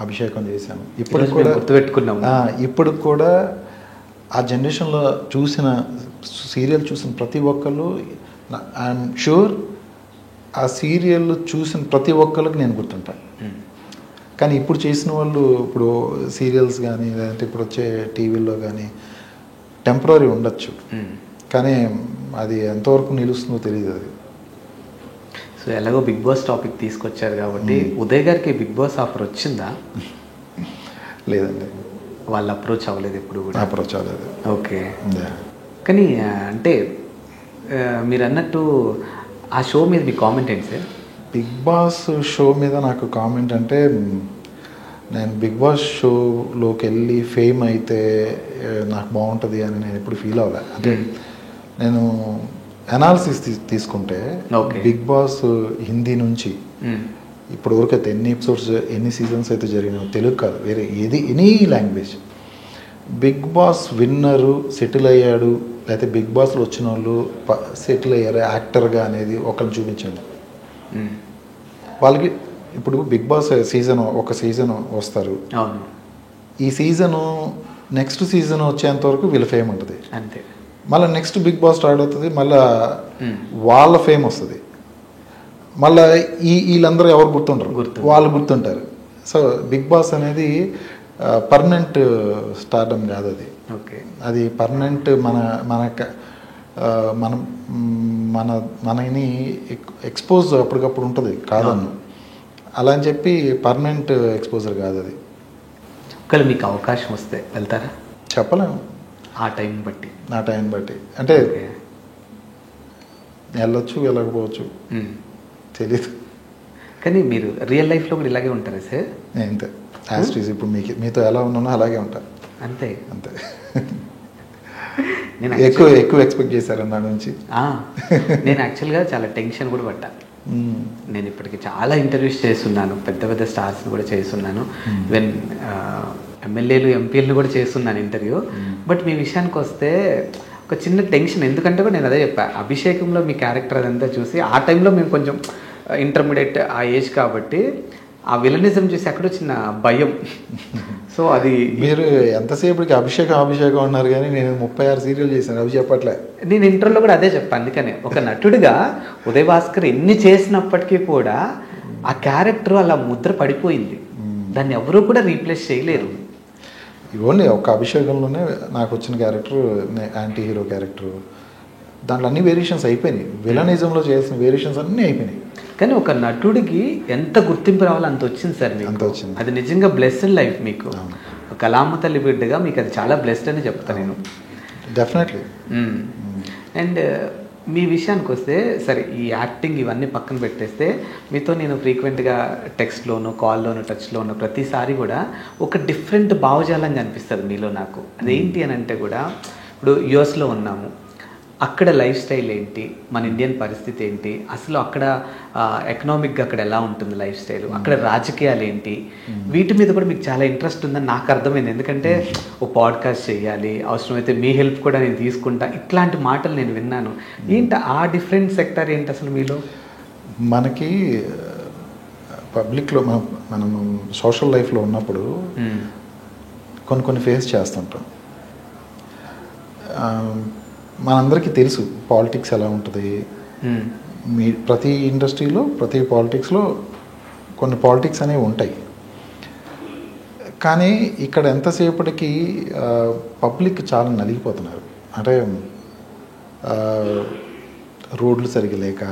అభిషేకం చేశాను, ఇప్పుడు కూడా గుర్తుపెట్టుకున్నాము. ఇప్పుడు కూడా ఆ జనరేషన్లో సీరియల్ చూసిన ప్రతి ఒక్కళ్ళు, ఐఎమ్ షూర్ ఆ సీరియల్ చూసిన ప్రతి ఒక్కరికి నేను గుర్తుంటాను. కానీ ఇప్పుడు చేసిన వాళ్ళు, ఇప్పుడు సీరియల్స్ కానీ లేదంటే ఇప్పుడు వచ్చే టీవీల్లో కానీ టెంపరీ ఉండొచ్చు, కానీ అది ఎంతవరకు నిలుస్తుందో తెలియదు. అది సో ఎలాగో బిగ్ బాస్ టాపిక్ తీసుకొచ్చారు కాబట్టి ఉదయ్ గారికి బిగ్ బాస్ ఆఫర్ వచ్చిందా? లేదండి, వాళ్ళు అప్రోచ్ అవ్వలేదు ఎప్పుడు కూడా? అప్రోచ్ అవ్వలేదు. ఓకే. కానీ అంటే మీరు అన్నట్టు ఆ షో మీద మీ కామెంట్ ఏంటి సార్? బిగ్ బాస్ షో మీద నాకు కామెంట్ అంటే, నేను బిగ్ బాస్ షోలోకి వెళ్ళి ఫేమ్ అయితే నాకు బాగుంటుంది అని నేను ఎప్పుడు ఫీల్ అవ్వలే. అంటే నేను అనాలిసిస్ తీసుకుంటే బిగ్ బాస్ హిందీ నుంచి ఇప్పుడు వరకు అయితే ఎన్ని ఎపిసోడ్స్ ఎన్ని సీజన్స్ అయితే జరిగినాయో, తెలుగు కాదు వేరే ఎనీ లాంగ్వేజ్, బిగ్ బాస్ విన్నరు సెటిల్ అయ్యాడు లేకపోతే బిగ్ బాస్లో వచ్చిన వాళ్ళు సెటిల్ అయ్యారు యాక్టర్గా అనేది ఒకరిని చూపించండి. వాళ్ళకి ఇప్పుడు బిగ్ బాస్ ఒక సీజన్ వస్తారు, ఈ సీజను నెక్స్ట్ సీజన్ వచ్చేంత వరకు వీళ్ళ ఫేమ్ ఉంటుంది, అంతే. మళ్ళీ నెక్స్ట్ బిగ్ బాస్ స్టార్ట్ అవుతుంది, మళ్ళీ వాళ్ళ ఫేమ్ వస్తుంది, మళ్ళీ వీళ్ళందరూ ఎవరు గుర్తుంటారు, వాళ్ళు గుర్తుంటారు. సో బిగ్ బాస్ అనేది పర్మనెంట్ స్టార్డమ్ కాదు, అది పర్మనెంట్ మనని ఎక్స్పోజ్ అప్పటికప్పుడు ఉంటుంది కాదన్ను, అలా అని చెప్పి పర్మనెంట్ ఎక్స్పోజర్ కాదు అది. ఒకవేళ మీకు అవకాశం వస్తే వెళ్తారా? చెప్పలేము, ఆ టైం బట్టి. అంటే వెళ్ళొచ్చు వెళ్ళకపోవచ్చు, తెలీదు. కానీ మీరు రియల్ లైఫ్లో కూడా ఇలాగే ఉంటారా సార్? అంతే, యాస్టీస్ ఇప్పుడు మీతో ఎలా ఉన్నానో అలాగే ఉంటా, అంతే. నేను ఎక్కువ ఎక్స్పెక్ట్ చేశారు నా నుంచి. నేను యాక్చువల్గా చాలా టెన్షన్ కూడా పడ్డా. నేను ఇప్పటికి చాలా ఇంటర్వ్యూస్ చేస్తున్నాను, పెద్ద పెద్ద స్టార్స్ని కూడా చేస్తున్నాను, ఈవెన్ ఎమ్మెల్యేలు ఎంపీలను కూడా చేస్తున్నాను ఇంటర్వ్యూ. బట్ మీ విషయానికి వస్తే ఒక చిన్న టెన్షన్, ఎందుకంటే కూడా నేను అదే చెప్పాను, అభిషేకంలో మీ క్యారెక్టర్ అదంతా చూసి ఆ టైంలో మేము కొంచెం ఇంటర్మీడియట్ ఆ ఏజ్ కాబట్టి ఆ విలనిజం చూసి అక్కడ చిన్న భయం. సో అది మీరు ఎంతసేపటికి అభిషేకం అన్నారు, కానీ నేను 36 సీరియల్ చేశాను, అవి చెప్పట్లే. నేను ఇంటర్వ్యూలో కూడా అదే చెప్పాను. అందుకనే ఒక నటుడిగా ఉదయ్ భాస్కర్ ఎన్ని చేసినప్పటికీ కూడా ఆ క్యారెక్టర్ అలా ముద్ర పడిపోయింది, దాన్ని ఎవరూ కూడా రీప్లేస్ చేయలేరు. ఓన్లీ ఒక అభిషేకంలోనే నాకు వచ్చిన క్యారెక్టర్ యాంటీ హీరో క్యారెక్టర్, దాంట్లో అన్ని వేరియేషన్స్ అయిపోయినాయి, విలనిజంలో చేసిన వేరియేషన్స్ అన్నీ అయిపోయినాయి. కానీ ఒక నటుడికి ఎంత గుర్తింపు రావాలో అంత వచ్చింది సార్, అంత వచ్చింది. అది నిజంగా బ్లెస్డ్ లైఫ్ మీకు, కళామ తల్లి బిడ్డగా మీకు అది చాలా బ్లెస్డ్ అని చెప్తాను నేను. డెఫినెట్లీ. అండ్ మీ విషయానికి వస్తే సరే, ఈ యాక్టింగ్ ఇవన్నీ పక్కన పెట్టేస్తే మీతో నేను ఫ్రీక్వెంట్గా టెక్స్ట్లోను కాల్లోను టచ్లోను ప్రతిసారి కూడా ఒక డిఫరెంట్ భావజాలం కనిపిస్తుంది మీలో నాకు. అదేంటి అని అంటే కూడా, ఇప్పుడు యుఎస్లో ఉన్నాము, అక్కడ లైఫ్ స్టైల్ ఏంటి, మన ఇండియన్ పరిస్థితి ఏంటి, అసలు అక్కడ ఎకనామిక్గా అక్కడ ఎలా ఉంటుంది లైఫ్ స్టైల్, అక్కడ రాజకీయాలు ఏంటి, వీటి మీద కూడా మీకు చాలా ఇంట్రెస్ట్ ఉందని నాకు అర్థమైంది. ఎందుకంటే ఓ పాడ్కాస్ట్ చేయాలి, అవసరమైతే మీ హెల్ప్ కూడా నేను తీసుకుంటా, ఇట్లాంటి మాటలు నేను విన్నాను. ఏంటి ఆ డిఫరెంట్ సెక్టర్ ఏంటి అసలు మీలో? మనకి పబ్లిక్లో మనం సోషల్ లైఫ్లో ఉన్నప్పుడు కొన్ని ఫేస్ చేస్తుంటాం. మనందరికీ తెలుసు పాలిటిక్స్ ఎలా ఉంటుంది, ప్రతి ఇండస్ట్రీలో ప్రతి పాలిటిక్స్లో కొన్ని పాలిటిక్స్ అనేవి ఉంటాయి. కానీ ఇక్కడ ఎంతసేపటికి పబ్లిక్ చాలా నలిగిపోతున్నారు. అంటే రోడ్లు సరిగ్గా లేక,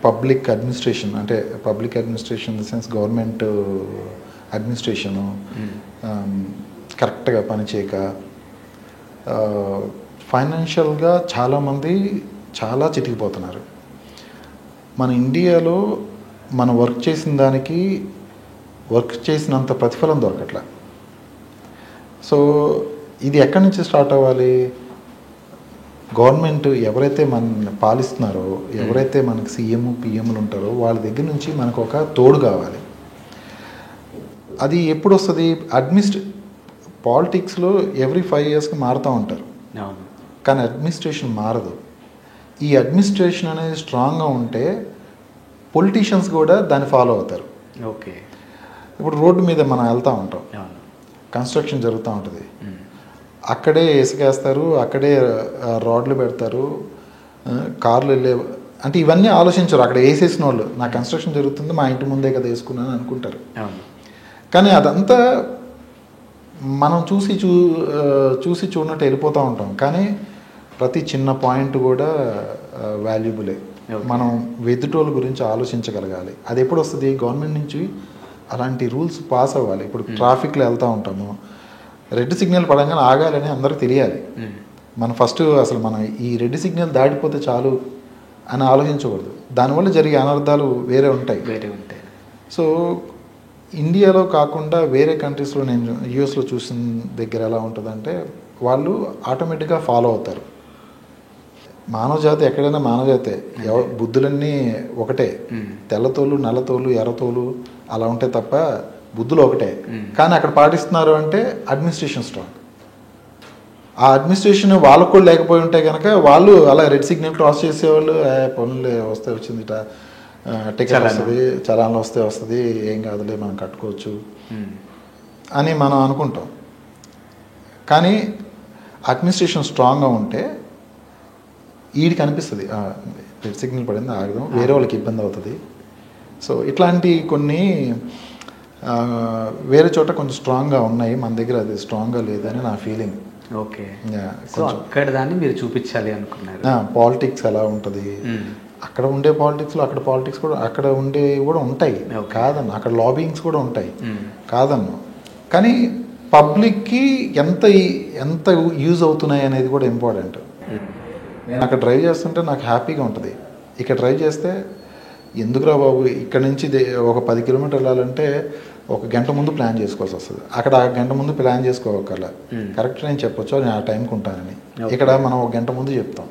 పబ్లిక్ అడ్మినిస్ట్రేషన్ అంటే public administration in the sense government administration కరెక్ట్గా పనిచేయక, ఫైనాన్షియల్గా చాలామంది చాలా చితికిపోతున్నారు. మన ఇండియాలో మనం వర్క్ చేసిన దానికి వర్క్ చేసినంత ప్రతిఫలం దొరకట్లా. సో ఇది ఎక్కడి నుంచి స్టార్ట్ అవ్వాలి? గవర్నమెంట్ ఎవరైతే మన పాలిస్తున్నారో, ఎవరైతే మనకి సీఎం పిఎంలు ఉంటారో వాళ్ళ దగ్గర నుంచి మనకు ఒక తోడు కావాలి. అది ఎప్పుడు వస్తుంది? పాలిటిక్స్లో ఎవ్రీ 5 yearsకి మారుతూ ఉంటారు, కానీ అడ్మినిస్ట్రేషన్ మారదు. ఈ అడ్మినిస్ట్రేషన్ అనేది స్ట్రాంగ్గా ఉంటే పొలిటీషియన్స్ కూడా దాన్ని ఫాలో అవుతారు. ఓకే. ఇప్పుడు రోడ్డు మీద మనం వెళ్తూ ఉంటాం, కన్స్ట్రక్షన్ జరుగుతూ ఉంటుంది, అక్కడే ఇసుకేస్తారు, అక్కడే రోడ్లు పెడతారు, కార్లు వెళ్ళే, అంటే ఇవన్నీ ఆలోచించరు. అక్కడ వేసేసిన వాళ్ళు నా కన్స్ట్రక్షన్ జరుగుతుంది మా ఇంటి ముందే కదా వేసుకున్నాను అనుకుంటారు. కానీ అదంతా మనం చూసి చూడనట్టు వెళ్ళిపోతూ ఉంటాం. కానీ ప్రతి చిన్న పాయింట్ కూడా వాల్యుబులే. మనం ఎదుటోళ్ళ గురించి ఆలోచించగలగాలి. అది ఎప్పుడు వస్తుంది? గవర్నమెంట్ నుంచి అలాంటి రూల్స్ పాస్ అవ్వాలి. ఇప్పుడు ట్రాఫిక్లో వెళ్తూ ఉంటాము, రెడ్ సిగ్నల్ పడంగానే ఆగాలని అందరికి తెలియాలి. మనం ఫస్ట్ అసలు మనం ఈ రెడ్ సిగ్నల్ దాటిపోతే చాలు అని ఆలోచించకూడదు. దానివల్ల జరిగే అనర్థాలు వేరే ఉంటాయి. సో ఇండియాలో కాకుండా వేరే కంట్రీస్లో, నేను యూఎస్లో చూసిన దగ్గర ఎలా ఉంటుందంటే వాళ్ళు ఆటోమేటిక్గా ఫాలో అవుతారు. మానవజాతి ఎక్కడైనా మానవజాతే, బుద్ధులన్నీ ఒకటే, తెల్లతోలు నల్లతోలు ఎర్రతోలు అలా ఉంటే తప్ప బుద్ధులు ఒకటే. కానీ అక్కడ పాటిస్తున్నారు అంటే అడ్మినిస్ట్రేషన్ స్ట్రాంగ్. ఆ అడ్మినిస్ట్రేషన్ వాళ్ళకు కూడా లేకపోయి ఉంటే కనుక వాళ్ళు అలా రెడ్ సిగ్నల్ క్రాస్ చేసేవాళ్ళు, పనులే వస్తే వచ్చింది, టికెట్ వస్తుంది, చలాన్లు వస్తే వస్తుంది, ఏం కాదులే మనం కట్టుకోవచ్చు అని మనం అనుకుంటాం. కానీ అడ్మినిస్ట్రేషన్ స్ట్రాంగ్గా ఉంటే వీడికి అనిపిస్తుంది రెడ్ సిగ్నల్ పడింది ఆగదాం, వేరే వాళ్ళకి ఇబ్బంది అవుతుంది. సో ఇట్లాంటి కొన్ని వేరే చోట కొంచెం స్ట్రాంగ్గా ఉన్నాయి, మన దగ్గర అది స్ట్రాంగ్గా లేదని నా ఫీలింగ్. ఓకే. సో అక్కడ దాన్ని మీరు చూపించాలి అనుకున్నారు. పాలిటిక్స్ ఎలా ఉంటుంది, అక్కడ ఉండే పాలిటిక్స్లో అక్కడ పాలిటిక్స్ కూడా అక్కడ ఉండే కూడా ఉంటాయి కాదన్న, అక్కడ లాబింగ్స్ కూడా ఉంటాయి కాదన్న. కానీ పబ్లిక్కి ఎంత యూజ్ అవుతున్నాయి అనేది కూడా ఇంపార్టెంట్. నేను అక్కడ డ్రైవ్ చేస్తుంటే నాకు హ్యాపీగా ఉంటుంది. ఇక్కడ డ్రైవ్ చేస్తే ఎందుకురా బాబు, ఇక్కడ నుంచి ఒక 10 kilometers వెళ్ళాలంటే 1 గంట ముందు ప్లాన్ చేసుకోవాల్సి వస్తుంది. అక్కడ 1 గంట ముందు ప్లాన్ చేసుకోగల కరెక్ట్ నేను చెప్పొచ్చు, నేను ఆ టైంకి ఉంటానని. ఇక్కడ మనం 1 గంట ముందు చెప్తాం.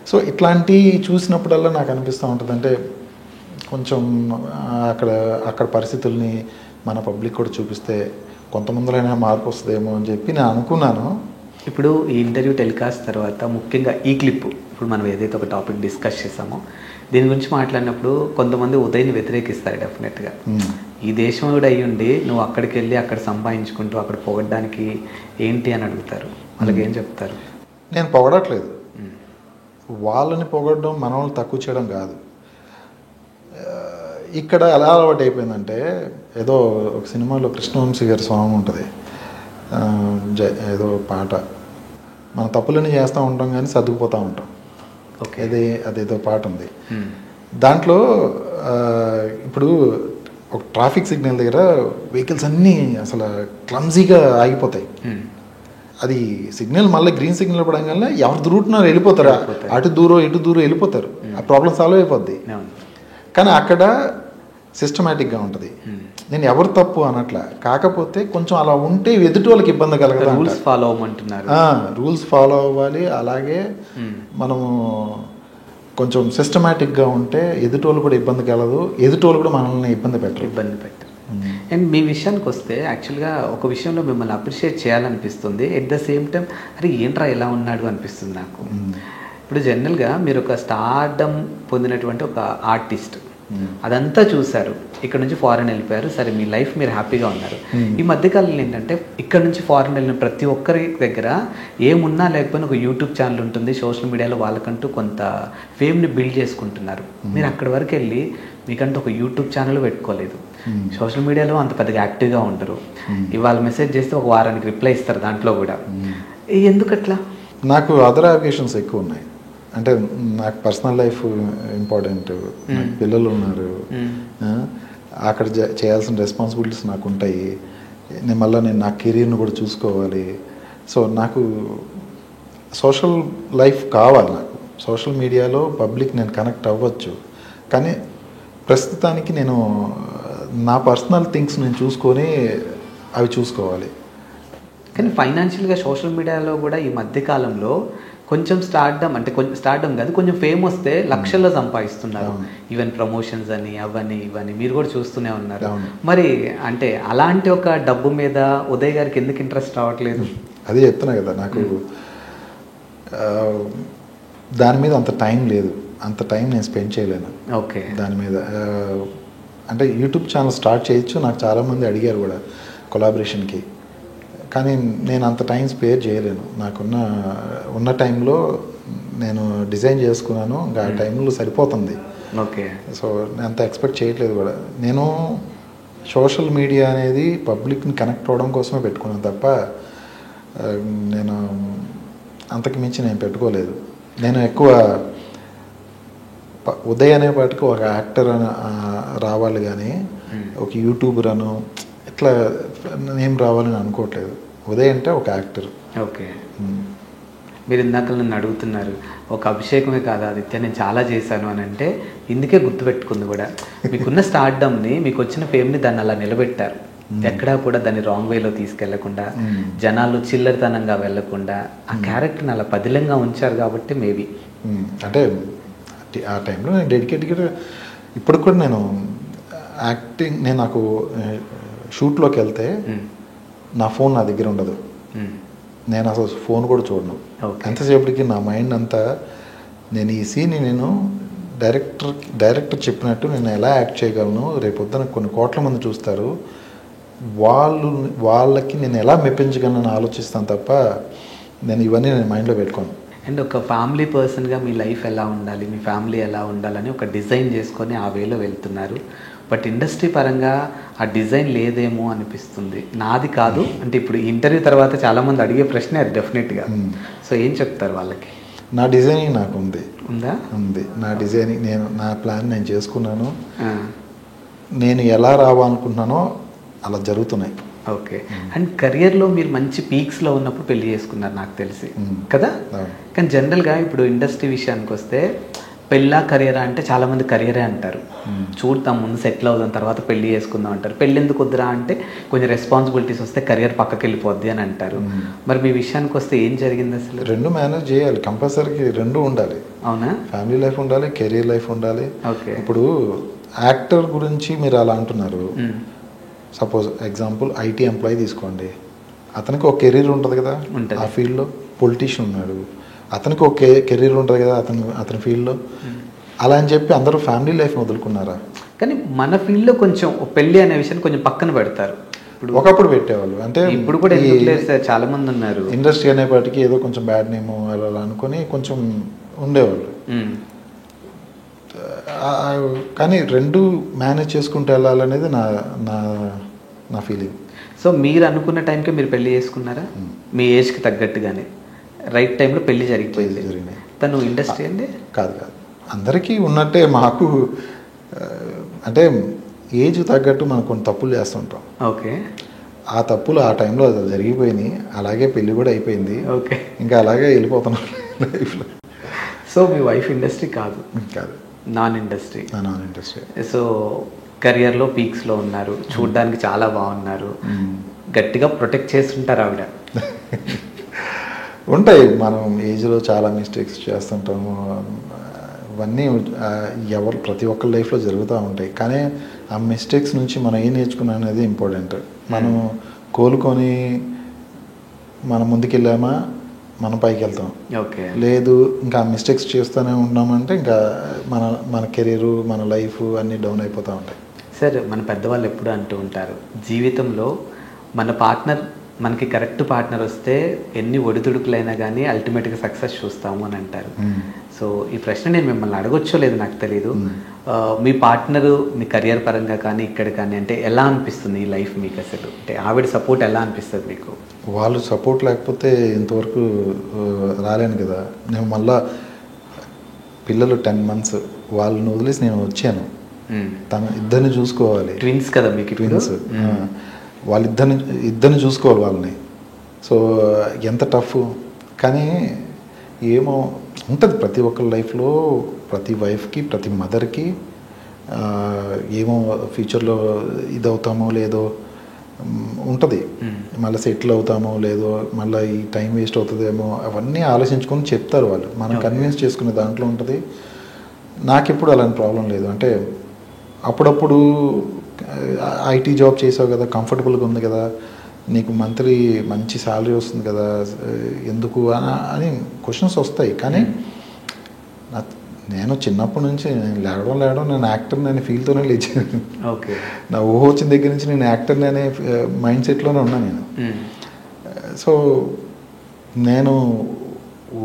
సో ఇట్లాంటి చూసినప్పుడల్లా నాకు అనిపిస్తూ ఉంటుంది, అంటే కొంచెం అక్కడ పరిస్థితుల్ని మన పబ్లిక్ కూడా చూపిస్తే కొంతమందిలోనే మార్పు వస్తుందేమో అని చెప్పి నేను అనుకున్నాను. ఇప్పుడు ఈ ఇంటర్వ్యూ టెలికాస్ట్ తర్వాత ముఖ్యంగా ఈ క్లిప్, ఇప్పుడు మనం ఏదైతే ఒక టాపిక్ డిస్కస్ చేసామో దీని గురించి మాట్లాడినప్పుడు కొంతమంది ఉదయ్ని వ్యతిరేకిస్తారు డెఫినెట్గా. ఈ దేశం కూడా అయ్యి ఉండి నువ్వు అక్కడికి వెళ్ళి అక్కడ సంపాదించుకుంటూ అక్కడ పొగడ్డానికి ఏంటి అని అడుగుతారు. వాళ్ళకి ఏం చెప్తారు? నేను పొగడట్లేదు, వాళ్ళని పొగడడం మనల్ని తక్కువ చేయడం కాదు. ఇక్కడ ఎలా అలవాటు అయిపోయిందంటే, ఏదో ఒక సినిమాలో కృష్ణవంశీ గారి సాంగ్ ఉంటుంది, ఏదో పాట, మన తప్పులన్నీ చేస్తూ ఉంటాం కానీ సర్దుకుపోతూ ఉంటాం. ఓకే. అదేదో పాట ఉంది దాంట్లో. ఇప్పుడు ఒక ట్రాఫిక్ సిగ్నల్ దగ్గర వెహికల్స్ అన్నీ అసలు క్లమ్జీగా ఆగిపోతాయి. అది సిగ్నల్ మళ్ళీ గ్రీన్ సిగ్నల్ పడంగానే ఎవరు రూట్నో వెళ్ళిపోతారు, అటు దూరం ఇటు దూరం వెళ్ళిపోతారు, ఆ ప్రాబ్లం సాల్వ్ అయిపోద్ది. కానీ అక్కడ సిస్టమేటిక్గా ఉంటుంది. నేను ఎవరు తప్పు అనట్లా, కాకపోతే కొంచెం అలా ఉంటే ఎదుటి వాళ్ళకి ఇబ్బంది కలగదు. రూల్స్ ఫాలో అవ్వమంటున్నారు. రూల్స్ ఫాలో అవ్వాలి. అలాగే మనము కొంచెం సిస్టమేటిక్గా ఉంటే ఎదుటి వాళ్ళు కూడా ఇబ్బంది కలదు, ఎదుటి వాళ్ళు కూడా మనల్ని ఇబ్బంది పెట్టరు. అండ్ మీ విషయానికి వస్తే యాక్చువల్గా ఒక విషయంలో మిమ్మల్ని అప్రిషియేట్ చేయాలనిపిస్తుంది, ఎట్ ద సేమ్ టైం అరే ఏంట్రా ఇలా ఉన్నాడు అనిపిస్తుంది నాకు. ఇప్పుడు జనరల్గా మీరు ఒక స్టార్డమ్ పొందినటువంటి ఒక ఆర్టిస్ట్, అదంతా చూశారు, ఇక్కడ నుంచి ఫారెన్ వెళ్ళిపోయారు, సరే మీ లైఫ్ మీరు హ్యాపీగా ఉన్నారు. ఈ మధ్యకాలంలో ఏంటంటే ఇక్కడ నుంచి ఫారెన్ వెళ్ళిన ప్రతి ఒక్కరి దగ్గర ఏమున్నా లేకపోయినా ఒక యూట్యూబ్ ఛానల్ ఉంటుంది, సోషల్ మీడియాలో వాళ్ళకంటూ కొంత ఫేమ్ని బిల్డ్ చేసుకుంటున్నారు. మీరు అక్కడి వరకు వెళ్ళి మీకంటూ ఒక యూట్యూబ్ ఛానల్ పెట్టుకోలేదు, సోషల్ మీడియాలో అంత పెద్దగా యాక్టివ్గా ఉండరు, ఇవాళ మెసేజ్ చేస్తే ఒక వారానికి రిప్లై ఇస్తారు, దాంట్లో కూడా ఎందుకట్లా? నాకు అదర్ అప్లికేషన్స్ ఎక్కువ ఉన్నాయి. అంటే నాకు పర్సనల్ లైఫ్ ఇంపార్టెంట్, నాకు పిల్లలు ఉన్నారు, అక్కడ చేయాల్సిన రెస్పాన్సిబిలిటీస్ నాకు ఉంటాయి, నేను నా కెరీర్ను కూడా చూసుకోవాలి. సో నాకు సోషల్ లైఫ్ కావాలి నాకు. సోషల్ మీడియాలో పబ్లిక్ నేను కనెక్ట్ అవ్వచ్చు, కానీ ప్రస్తుతానికి నేను నా పర్సనల్ థింగ్స్ నేను చూసుకొని అవి చూసుకోవాలి. కానీ ఫైనాన్షియల్గా సోషల్ మీడియాలో కూడా ఈ మధ్య కాలంలో కొంచెం స్టార్డమ్, అంటే కొంచెం స్టార్డమ్ కాదు, కొంచెం ఫేమ్ వస్తే లక్షల్లో సంపాదిస్తున్నారు. ఈవెన్ ప్రమోషన్స్ అని అవని ఇవని మీరు కూడా చూస్తూనే ఉన్నారు. మరి అంటే అలాంటి ఒక డబ్బు మీద ఉదయ్ గారికి ఎందుకు ఇంట్రెస్ట్ రావట్లేదు? అదే చెప్తున్నా కదా, నాకు దాని మీద అంత టైం లేదు, అంత టైం నేను స్పెండ్ చేయలేను. ఓకే. దాని మీద అంటే యూట్యూబ్ ఛానల్ స్టార్ట్ చేయొచ్చు, నాకు చాలామంది అడిగారు కూడా కొలాబరేషన్కి, కానీ నేను అంత టైం స్పేర్ చేయలేను. ఉన్న టైంలో నేను డిజైన్ చేసుకున్నాను, ఇంకా ఆ టైంలో సరిపోతుంది. ఓకే. సో నేను అంత ఎక్స్పెక్ట్ చేయట్లేదు కూడా. నేను సోషల్ మీడియా అనేది పబ్లిక్ని కనెక్ట్ అవ్వడం కోసమే పెట్టుకున్నాను తప్ప నేను అంతకు మించి నేను పెట్టుకోలేదు. నేను ఎక్కువ ఉదయ్ అనే పాటికి ఒక యాక్టర్ అని రావాలి, కానీ ఒక యూట్యూబర్ అను ఇట్లా నేమ్ రావాలని అనుకోవట్లేదు. ఉదయ్ అంటే ఒక యాక్టర్. ఓకే. మీరు ఇందాక నన్ను అడుగుతున్నారు, ఒక అభిషేకమే కాదు ఆదిత్య నేను చాలా చేశాను అని అంటే, ఇందుకే గుర్తుపెట్టుకుంది కూడా. మీకున్న స్టార్డమ్ని, మీకు వచ్చిన ఫేమ్ని దాన్ని అలా నిలబెట్టారు. ఎక్కడా కూడా దాన్ని రాంగ్ వేలో తీసుకెళ్లకుండా, జనాలు చిల్లరతనంగా వెళ్లకుండా ఆ క్యారెక్టర్ని అలా పదిలంగా ఉంచారు కాబట్టి మేబీ. అంటే ఆ టైంలో నేను డెడికేట్గా ఇప్పుడు కూడా నేను యాక్టింగ్, నాకు షూట్లోకి వెళ్తే నా ఫోన్ నా దగ్గర ఉండదు, నేను అసలు ఫోన్ కూడా చూడను. ఎంతసేపటికి నా మైండ్ అంతా నేను ఈ సీన్ని నేను డైరెక్టర్ చెప్పినట్టు నేను ఎలా యాక్ట్ చేయగలను, రేపొద్దున కొన్ని కోట్ల మంది చూస్తారు, వాళ్ళకి నేను ఎలా మెప్పించగలను ఆలోచిస్తాను తప్ప నేను ఇవన్నీ నేను మైండ్లో పెట్టుకోను. అండ్ ఒక ఫ్యామిలీ పర్సన్గా మీ లైఫ్ ఎలా ఉండాలి, మీ ఫ్యామిలీ ఎలా ఉండాలని ఒక డిజైన్ చేసుకొని ఆ వేలో వెళ్తున్నారు. బట్ ఇండస్ట్రీ పరంగా ఆ డిజైన్ లేదేమో అనిపిస్తుంది. నాది కాదు అంటే ఇప్పుడు ఇంటర్వ్యూ తర్వాత చాలామంది అడిగే ప్రశ్నే అది డెఫినెట్గా. సో ఏం చెప్తారు వాళ్ళకి? నా డిజైనింగ్ నాకు ఉందా? ఉంది. నా డిజైనింగ్ నా ప్లాన్ నేను చేసుకున్నాను. నేను ఎలా రావాలనుకుంటున్నానో అలా జరుగుతున్నాయి. ఓకే. అండ్ కెరియర్లో మీరు మంచి పీక్స్లో ఉన్నప్పుడు పెళ్లి చేసుకున్నారు నాకు తెలిసి కదా. కానీ జనరల్గా ఇప్పుడు ఇండస్ట్రీ విషయానికి వస్తే పెళ్ళా కెరియరా అంటే చాలామంది కెరియరే అంటారు. చూడతాం, ముందు సెటిల్ అవుదాం, తర్వాత పెళ్లి చేసుకుందాం అంటారు. పెళ్ళి ఎందుకు వద్దురా అంటే కొంచెం రెస్పాన్సిబిలిటీస్ వస్తే కెరియర్ పక్కకి వెళ్ళిపోద్ది అని అంటారు. మరి మీ విషయానికి వస్తే ఏం జరిగింది అసలు? రెండు మేనేజ్ చేయాలి, కంపల్సరీకి రెండు ఉండాలి. అవునా? ఫ్యామిలీ లైఫ్ ఉండాలి, కెరీర్ లైఫ్ ఉండాలి. ఓకే. ఇప్పుడు యాక్టర్ గురించి మీరు అలా అంటున్నారు. సపోజ్ ఎగ్జాంపుల్ ఐటీ ఎంప్లాయీ తీసుకోండి, అతనికి ఒక కెరీర్ ఉంటుంది కదా ఆ ఫీల్డ్లో. పొలిటీషియన్ ఉన్నాడు, అతనికి ఒక కెరీర్ ఉంటుంది కదా అతని ఫీల్డ్లో. అలా అని చెప్పి అందరూ ఫ్యామిలీ లైఫ్ని వదులుకున్నారా? కానీ మన ఫీల్డ్లో కొంచెం పెళ్ళి అనే విషయాన్ని కొంచెం పక్కన పెడతారు. ఒకప్పుడు పెట్టేవాళ్ళు, అంటే ఇప్పుడు కూడా చాలా మంది ఉన్నారు. ఇండస్ట్రీ అనేపాటికి ఏదో కొంచెం బ్యాడ్ నేమ్ అలా అనుకుని కొంచెం ఉండేవాళ్ళు. కానీ రెండు మేనేజ్ చేసుకుంటూ వెళ్ళాలనేది నా ఫీలింగ్. సో మీరు అనుకున్న టైంకి మీరు పెళ్లి చేసుకున్నారా? మీ ఏజ్కి తగ్గట్టుగానే రైట్ టైంలో పెళ్లి జరిగిపోయింది. తను ఇండస్ట్రీ అండి కాదు, అందరికీ ఉన్నట్టే మాకు అంటే ఏజ్ తగ్గట్టు మనం కొన్ని తప్పులు చేస్తుంటాం. ఓకే. ఆ తప్పులు ఆ టైంలో జరిగిపోయినాయి, అలాగే పెళ్లి కూడా అయిపోయింది. ఓకే. ఇంకా అలాగే వెళ్ళిపోతున్నాం లైఫ్లో. సో మీ వైఫ్ ఇండస్ట్రీ కాదు? Non industry. సో కెరియర్లో పీక్స్లో ఉన్నారు, చూడడానికి చాలా బాగున్నారు, గట్టిగా ప్రొటెక్ట్ చేస్తుంటారు ఆవిడ. ఉంటాయి, మనం ఏజ్లో చాలా మిస్టేక్స్ చేస్తుంటాము, ఇవన్నీ ప్రతి ఒక్కరి లైఫ్లో జరుగుతూ ఉంటాయి. కానీ ఆ మిస్టేక్స్ నుంచి మనం ఏం నేర్చుకున్నాం అనేది ఇంపార్టెంట్. మనం కోలుకొని మనం ముందుకెళ్ళామా మనం పైకి వెళ్తాం. ఓకే. లేదు ఇంకా మిస్టేక్స్ చేస్తూనే ఉన్నామంటే ఇంకా మన కెరీరు మన లైఫ్ అన్నీ డౌన్ అయిపోతూ ఉంటాయి. సార్, మన పెద్దవాళ్ళు ఎప్పుడు అంటూ ఉంటారు, జీవితంలో మన పార్ట్నర్ మనకి కరెక్ట్ పార్ట్నర్ వస్తే ఎన్ని ఒడిదుడుకులైనా కానీ అల్టిమేట్గా సక్సెస్ చూస్తాము అని అంటారు. సో ఈ ప్రశ్న నేను మిమ్మల్ని అడగొచ్చో లేదు నాకు తెలీదు, మీ పార్ట్నరు మీ కెరియర్ పరంగా కానీ ఇక్కడ కానీ అంటే ఎలా అనిపిస్తుంది ఈ లైఫ్ మీకు అసలు? అంటే ఆవిడ సపోర్ట్ ఎలా అనిపిస్తుంది మీకు? వాళ్ళు సపోర్ట్ లేకపోతే ఇంతవరకు రాలేను కదా. నేను మళ్ళా పిల్లలు 10 months వాళ్ళని వదిలేసి నేను వచ్చాను. ఇద్దరిని చూసుకోవాలి. ట్విన్స్ కదా మీకు? ట్విన్స్. ఇద్దరిని చూసుకోవాలి వాళ్ళని. సో ఎంత టఫ్. కానీ ఏమో ఉంటుంది ప్రతి ఒక్కరి లైఫ్లో, ప్రతి వైఫ్కి, ప్రతి మదర్కి ఏమో ఫ్యూచర్లో ఇది అవుతామో లేదో ఉంటుంది, మళ్ళీ సెటిల్ అవుతామో లేదో, మళ్ళీ ఈ టైం వేస్ట్ అవుతుందేమో, అవన్నీ ఆలోచించుకొని చెప్తారు వాళ్ళు, మనం కన్విన్స్ చేసుకునే దాంట్లో ఉంటుంది. నాకెప్పుడు అలాంటి ప్రాబ్లం లేదు. అంటే అప్పుడప్పుడు ఐటీ జాబ్ చేసావు కదా, కంఫర్టబుల్గా ఉంది కదా, నీకు మంత్లీ మంచి శాలరీ వస్తుంది కదా, ఎందుకు అని క్వశ్చన్స్ వస్తాయి. కానీ నేను చిన్నప్పటి నుంచి నేను లేవడం నేను యాక్టర్ని అనే ఫీల్తోనే లేచాను. ఓకే, నా ఊహ వచ్చిన దగ్గర నుంచి నేను యాక్టర్ని అనే మైండ్ సెట్లోనే ఉన్నాను నేను. సో నేను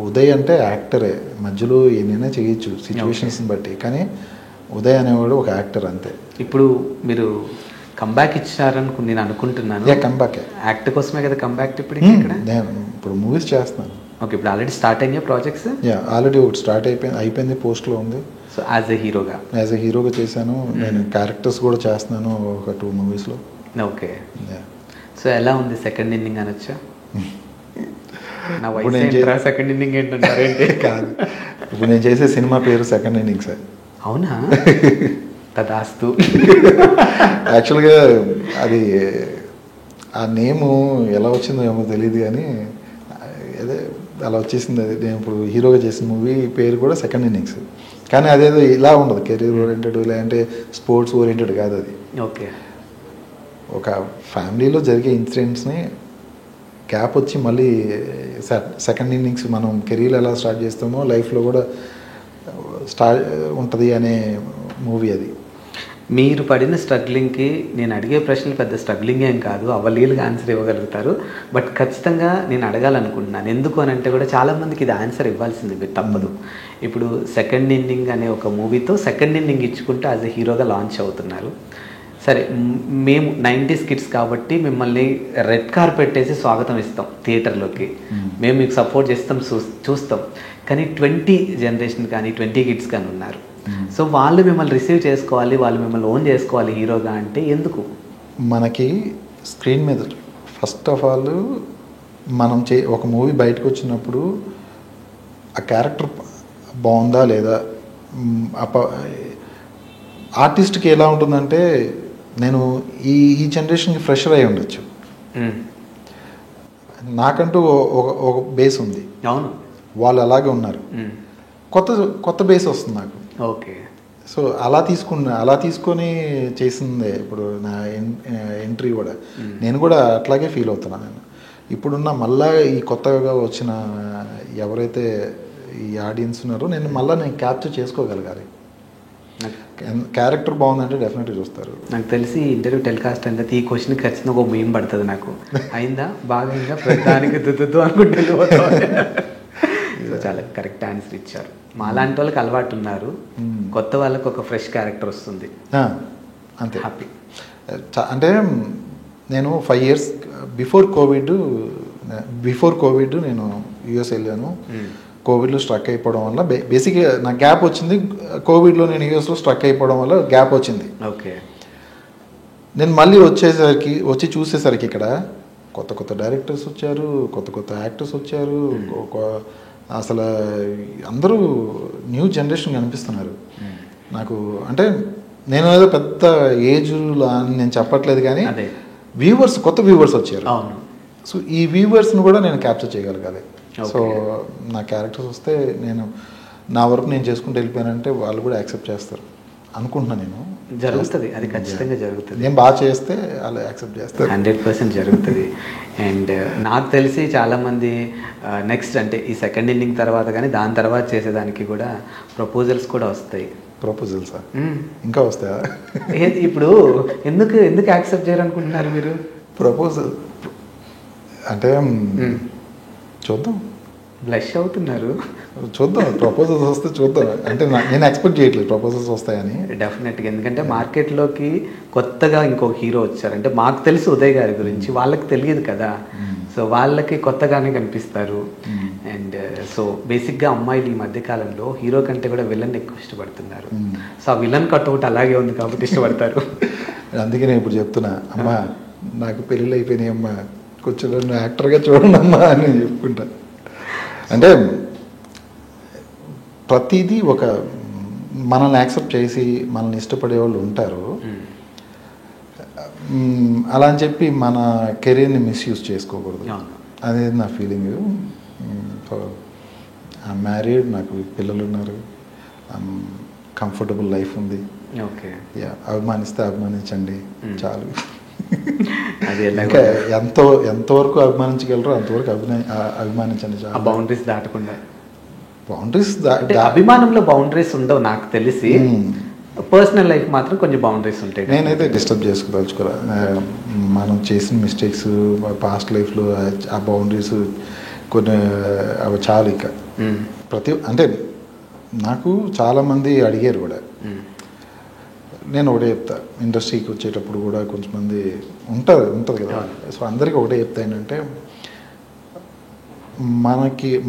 ఉదయ్ అంటే యాక్టరే, మధ్యలో ఏమైనా చేయొచ్చు సిచ్యువేషన్స్ని బట్టి, కానీ ఉదయ్ అనేవాడు ఒక యాక్టర్ అంతే. ఇప్పుడు మీరు కంబ్యాక్ ఇచ్చారని నేను అనుకుంటున్నాను. కంబ్యాక్ యాక్ట్ కోసమే కదా కంబ్యాక్ ఇప్పుడు ఇక్కడ? నేను ఇప్పుడు మూవీస్ చేస్తున్నాను. ఓకే, ఇప్పుడు ఆల్రెడీ స్టార్ట్ అయినాయి ప్రాజెక్ట్స్? ఆల్రెడీ ఒకటి స్టార్ట్ అయిపోయింది, పోస్ట్లో ఉంది. సో యాజ్ ఎ హీరోగా చేశాను. నేను క్యారెక్టర్స్ కూడా చేస్తున్నాను ఒక 2 మూవీస్లో. ఓకే, సో ఎలా ఉంది సెకండ్ ఇన్నింగ్ అనొచ్చా? సెకండ్ ఇన్నింగ్ ఏంటంటే కాదు, ఇప్పుడు నేను చేసే సినిమా పేరు సెకండ్ ఇన్నింగ్స్. అవునా? తదాస్తు. యాక్చువల్గా అది ఆ నేము ఎలా వచ్చిందో ఏమో తెలియదు, కానీ అదే అలా వచ్చేసింది. అది నేను ఇప్పుడు హీరోగా చేసిన మూవీ పేరు కూడా సెకండ్ ఇన్నింగ్స్. కానీ అదేదో ఇలా ఉండదు, కెరీర్ ఓరియంటెడ్ లేదంటే స్పోర్ట్స్ ఓరియంటెడ్ కాదు అది. ఓకే, ఒక ఫ్యామిలీలో జరిగే ఇన్సిడెంట్స్ని గ్యాప్ వచ్చి మళ్ళీ సెకండ్ ఇన్నింగ్స్ మనం కెరీర్ ఎలా స్టార్ట్ చేస్తామో లైఫ్లో కూడా స్టార్ట్ ఉంటుంది అనే మూవీ అది. మీరు పడిన స్ట్రగ్లింగ్కి నేను అడిగే ప్రశ్నలు పెద్ద స్ట్రగ్లింగ్ ఏం కాదు, అవలీలుగా ఆన్సర్ ఇవ్వగలుగుతారు. బట్ ఖచ్చితంగా నేను అడగాలనుకుంటున్నాను, ఎందుకు అని అంటే కూడా చాలామందికి ఇది ఆన్సర్ ఇవ్వాల్సింది, మీరు తప్పదు. ఇప్పుడు సెకండ్ ఇన్నింగ్ అనే ఒక మూవీతో సెకండ్ ఇన్నింగ్ ఇచ్చుకుంటూ యాజ్ ఎ హీరోగా లాంచ్ అవుతున్నారు. సరే, మేము 90s కిడ్స్ కాబట్టి మిమ్మల్ని రెడ్ కార్పెట్ వేసి స్వాగతం ఇస్తాం థియేటర్లోకి, మేము మీకు సపోర్ట్ చేస్తాం, చూస్తాం. కానీ 20 జనరేషన్ కానీ 20 కిడ్స్ కానీ ఉన్నారు. సో వాళ్ళు మిమ్మల్ని రిసీవ్ చేసుకోవాలి, వాళ్ళు మిమ్మల్ని ఓన్ చేసుకోవాలి హీరోగా అంటే ఎందుకు? మనకి స్క్రీన్ మీద ఫస్ట్ ఆఫ్ ఆల్ మనం ఒక మూవీ బయటకు వచ్చినప్పుడు ఆ క్యారెక్టర్ బాగుందా లేదా, ఆర్టిస్ట్కి ఎలా ఉంటుందంటే, నేను ఈ జనరేషన్కి ఫ్రెషర్ అయి ఉండొచ్చు, నాకంటూ ఒక బేస్ ఉంది. అవును, వాళ్ళు అలాగే ఉన్నారు, కొత్త బేస్ వస్తుంది నాకు. ఓకే, సో అలా తీసుకొని చేసిందే ఇప్పుడు నా ఎంట్రీ కూడా. నేను కూడా అట్లాగే ఫీల్ అవుతున్నాను. నేను ఇప్పుడున్న మళ్ళా ఈ కొత్తగా వచ్చిన ఎవరైతే ఈ ఆడియన్స్ ఉన్నారో నేను క్యాప్చర్ చేసుకోగలగాలి. క్యారెక్టర్ బాగుందంటే డెఫినెట్గా చూస్తారు. నాకు తెలిసి ఇంటర్వ్యూ టెలికాస్ట్ అంటే ఈ క్వశ్చన్ ఖచ్చితంగా ఒక మెయిన్ పడుతుంది నాకు. అయిందా, బాగా అయిందా, ప్రతిదానికి దుద్దు అనుకుంటే చాలా కరెక్ట్ ఆన్సర్ ఇచ్చారు. మాలాంటి వాళ్ళకి అలవాటు ఉన్నారు, కొత్త వాళ్ళకి ఒక ఫ్రెష్ క్యారెక్టర్ వస్తుంది, అంతే హ్యాపీ. అంటే నేను 5 years బిఫోర్ కోవిడ్ నేను యూఎస్ వెళ్ళాను. కోవిడ్లో స్ట్రక్ అయిపోవడం వల్ల బేసిక్గా నాకు గ్యాప్ వచ్చింది. కోవిడ్లో నేను యూఎస్లో స్ట్రక్ అయిపోవడం వల్ల గ్యాప్ వచ్చింది. ఓకే, నేను మళ్ళీ వచ్చి చూసేసరికి ఇక్కడ కొత్త డైరెక్టర్స్ వచ్చారు, కొత్త యాక్టర్స్ వచ్చారు, అసలు అందరూ న్యూ జనరేషన్ కనిపిస్తున్నారు నాకు. అంటే నేను ఏదో పెద్ద ఏజ్లో అని నేను చెప్పట్లేదు, కానీ కొత్త వ్యూవర్స్ వచ్చారు. సో ఈ వ్యూవర్స్ని కూడా నేను క్యాప్చర్ చేయగలగాలి. సో నా క్యారెక్టర్స్ వస్తే నా వరకు నేను చేసుకుంటూ వెళ్ళిపోయానంటే వాళ్ళు కూడా యాక్సెప్ట్ చేస్తారు అనుకుంటున్నాను. నేను జరుగుతుంది, అది ఖచ్చితంగా జరుగుతుంది. నేను బాగా చేస్తే వాళ్ళు యాక్సెప్ట్ చేస్తారు, 100% జరుగుతుంది. అండ్ నాకు తెలిసి చాలామంది నెక్స్ట్ అంటే ఈ సెకండ్ ఇన్నింగ్ తర్వాత కానీ దాని తర్వాత చేసేదానికి కూడా ప్రపోజల్స్ కూడా వస్తాయి. ప్రపోజల్సా ఇంకా వస్తాయా? ఇప్పుడు ఎందుకు యాక్సెప్ట్ చేయాలనుకుంటున్నారు మీరు? ప్రపోజల్ అంటే చూద్దాం, బ్లష్ అవుతున్నారు, చూద్దాం. ప్రపోజల్స్ వస్తే చూద్దాం. అంటే నేను ఎక్స్పెక్ట్ చేయట్లేదు ప్రపోజల్స్ వస్తాయని. డెఫినెట్గా, ఎందుకంటే మార్కెట్లోకి కొత్తగా ఇంకొక హీరో వచ్చారు. అంటే మాకు తెలుసు ఉదయ్ గారి గురించి, వాళ్ళకి తెలియదు కదా, సో వాళ్ళకి కొత్తగానే కనిపిస్తారు. అండ్ సో బేసిక్గా అమ్మాయిలు ఈ మధ్యకాలంలో హీరో కంటే కూడా విలన్ ఎక్కువ ఇష్టపడుతున్నారు. సో ఆ విలన్ కట్అవుట్ అలాగే ఉంది కాబట్టి ఇష్టపడతారు. అందుకే నేను ఇప్పుడు చెప్తున్నా, అమ్మా నాకు పెళ్ళిళ్ళు అయిపోయినాయి అమ్మా, కొంచెం నన్ను యాక్టర్గా చూడండి అమ్మా అని చెప్పుకుంటా. అంటే ప్రతిదీ ఒక మనల్ని యాక్సెప్ట్ చేసి మనల్ని ఇష్టపడే వాళ్ళు ఉంటారు. అలా అని చెప్పి మన కెరీర్ని మిస్యూజ్ చేసుకోకూడదు అనేది నా ఫీలింగ్. ఐ మ్యారీడ్, నాకు పిల్లలు ఉన్నారు, కంఫర్టబుల్ లైఫ్ ఉంది. ఓకే, అభిమానిస్తే అభిమానించండి చాలు. అది ఇంకా ఎంతవరకు అభిమానించగలరో అంతవరకు అభిమానించండి చాలు. బౌండరీస్ దాటకుండా. బౌండరీస్ అభిమానంలో బౌండరీస్ ఉండవు నాకు తెలిసి. పర్సనల్ లైఫ్ మాత్రం కొంచెం బౌండరీస్ ఉంటాయి. నేనైతే డిస్టర్బ్ చేసుకోదలుచుకోరా. మనం చేసిన మిస్టేక్స్ పాస్ట్ లైఫ్లో ఆ బౌండరీస్ కొన్ని అవి చాలు. ఇక అంటే నాకు చాలామంది అడిగారు కూడా. నేను ఒకటే చెప్తా, ఇండస్ట్రీకి వచ్చేటప్పుడు కూడా కొంచెంమంది ఉంటుంది కదా. సో అందరికీ ఒకటే చెప్తా ఏంటంటే,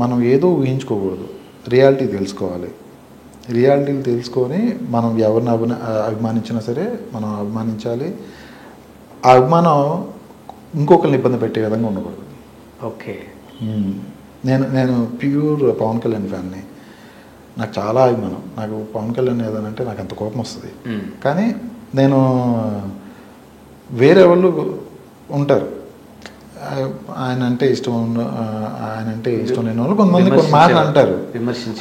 మనం ఏదో ఊహించుకోకూడదు, రియాలిటీ తెలుసుకోవాలి. రియాలిటీని తెలుసుకొని మనం ఎవరిని అభిమానించినా సరే మనం అభిమానించాలి. ఆ అభిమానం ఇంకొకరిని ఇబ్బంది పెట్టే విధంగా ఉండకూడదు. ఓకే, నేను ప్యూర్ పవన్ కళ్యాణ్ ఫ్యాన్ని. నాకు చాలా అభిమానం. నాకు పవన్ కళ్యాణ్ ఏదనంటే నాకు అంత కోపం వస్తుంది. కానీ నేను వేరే వాళ్ళు ఉంటారు, ఆయన అంటే ఇష్టం లేని వాళ్ళు కొంతమంది కొన్ని మాటలు అంటారు.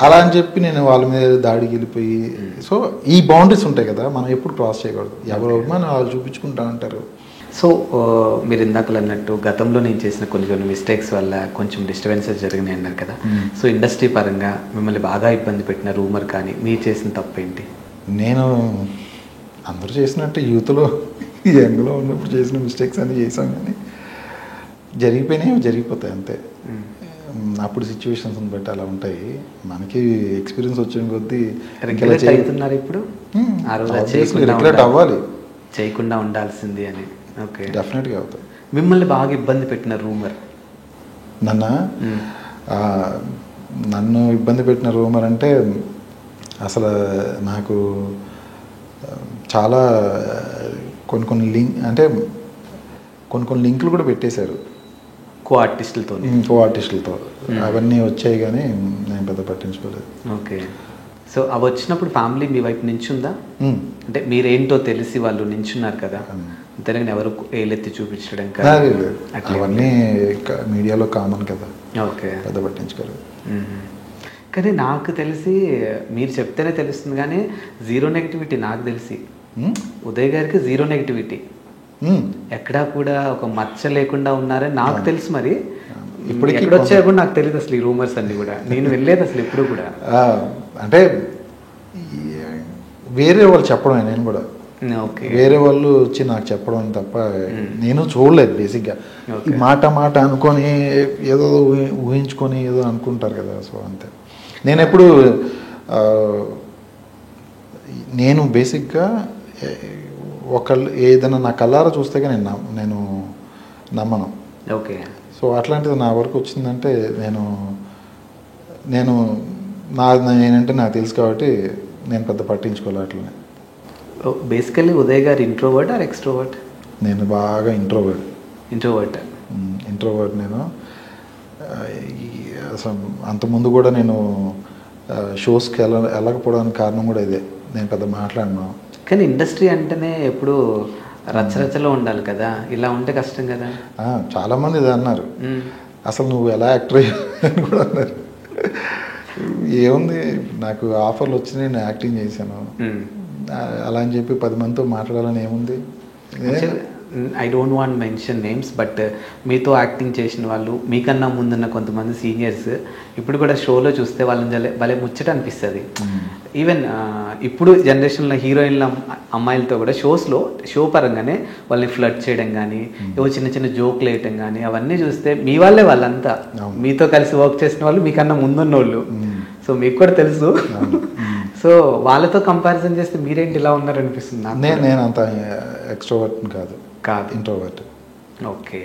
అలా అని చెప్పి నేను వాళ్ళ మీద దాడికి వెళ్ళిపోయి, సో ఈ బౌండరీస్ ఉంటాయి కదా, మనం ఎప్పుడు క్రాస్ చేయకూడదు. ఎవరు అభిమానం వాళ్ళు చూపించుకుంటా అంటారు. సో మీరు ఇందాకలు అన్నట్టు గతంలో నేను చేసిన కొన్ని మిస్టేక్స్ వల్ల కొంచెం డిస్టర్బెన్సెస్ జరిగినాయి అన్నారు కదా. సో ఇండస్ట్రీ పరంగా మిమ్మల్ని బాగా ఇబ్బంది పెట్టిన రూమర్ కానీ మీరు చేసిన తప్పు ఏంటి? నేను అందరూ చేసినట్టు యూత్లో యంగ్లో ఉన్నప్పుడు చేసిన మిస్టేక్స్ అన్నీ చేసాం, కానీ జరిగిపోతాయి అంతే. అప్పుడు సిచ్యువేషన్స్ బట్టి అలా ఉంటాయి. మనకి ఎక్స్పీరియన్స్ వచ్చిన కొద్దీ అవుతున్నారు ఇప్పుడు. రిగ్రెట్ అవ్వాలి, చేయకుండా ఉండాల్సింది అని. ఓకే, డెఫినెట్గా అవుతాయి. మిమ్మల్ని బాగా ఇబ్బంది పెట్టిన రూమర్? నన్ను ఇబ్బంది పెట్టిన రూమర్ అంటే అసలు నాకు చాలా కొన్ని లింకులు కూడా పెట్టేశారు కో ఆర్టిస్టులతో. అవన్నీ వచ్చాయి కానీ నేను పెద్ద పట్టించుకోలేదు. ఓకే, సో అవి వచ్చినప్పుడు ఫ్యామిలీ మీ వైపు నించుందా? అంటే మీరేంటో తెలిసి వాళ్ళు నించున్నారు కదా, అంతేగాని ఎవరు ఏలెత్తి చూపించడం కదా? అవన్నీ మీడియాలో కామన్ కదా. ఓకే, పెద్ద పట్టించుకోలేదు. కానీ నాకు తెలిసి మీరు చెప్తేనే తెలుస్తుంది, కానీ జీరో నెగిటివిటీ నాకు తెలిసి ఉదయ్ గారికి జీరో నెగిటివిటీ, ఎక్కడా కూడా ఒక మచ్చ లేకుండా ఉన్నారని నాకు తెలుసు. మరి ఇప్పుడు ఎక్కడ వచ్చాయో కూడా నాకు తెలియదు అసలు ఈ రూమర్స్ అన్ని కూడా. నేను వెళ్ళలేదు అసలు ఎప్పుడు కూడా. అంటే వేరే వాళ్ళు చెప్పడమే, నేను కూడా వేరే వాళ్ళు వచ్చి నాకు చెప్పడం తప్ప నేను చూడలేదు. బేసిక్గా ఈ మాట అనుకొని ఏదో ఊహించుకొని ఏదో అనుకుంటారు కదా. సో అంతే. నేను బేసిక్గా ఏదైనా నా కళ్ళారా చూస్తే కానీ నేను నమ్మను. ఓకే, సో అట్లాంటిది నా వరకు వచ్చిందంటే నేనంటే నాకు తెలుసు కాబట్టి నేను పెద్ద పట్టించుకోవాలి అట్లనే. బేసికల్లీ ఉదయ్ గారు ఇంట్రోవర్ట్ ఆర్ ఎక్స్ట్రోవర్ట్? నేను బాగా ఇంట్రోవర్ట్. నేను అసలు అంతకుముందు కూడా నేను షోస్కి వెళ్ళకపోవడానికి కారణం కూడా ఇదే. నేను పెద్ద మాట్లాడినా. కానీ ఇండస్ట్రీ అంటేనే ఎప్పుడు రచ్చరచ్చలో ఉండాలి కదా, ఇలా ఉంటే కష్టం కదా. చాలామంది ఇది అన్నారు, అసలు నువ్వు ఎలా యాక్టర్ అని కూడా అన్నారు. ఏముంది, నాకు ఆఫర్లు వచ్చినాయి, నేను యాక్టింగ్ చేశాను. అలా అని చెప్పి 10 మందితో మాట్లాడాలని ఏముంది? I don't want mention names, but మీతో యాక్టింగ్ చేసిన వాళ్ళు, మీకన్నా ముందున్న కొంతమంది సీనియర్స్ ఇప్పుడు కూడా షోలో చూస్తే వాళ్ళని భలే ముచ్చట అనిపిస్తుంది. ఈవెన్ ఇప్పుడు జనరేషన్లో హీరోయిన్ల అమ్మాయిలతో కూడా షో పరంగానే వాళ్ళని ఫ్లర్ట్ చేయడం కానీ, ఏవో చిన్న చిన్న జోక్లు వేయటం కానీ, అవన్నీ చూస్తే మీ వాళ్ళే వాళ్ళంతా. మీతో కలిసి వర్క్ చేసిన వాళ్ళు మీకన్నా ముందున్న వాళ్ళు. సో మీకు కూడా తెలుసు. సో వాళ్ళతో కంపారిజన్ చేస్తే మీరేంటి ఇలా ఉన్నారనిపిస్తుంది నాకు. నేను అంత ఎక్స్ట్రోవర్ట్ కాదు, introvert. Okay,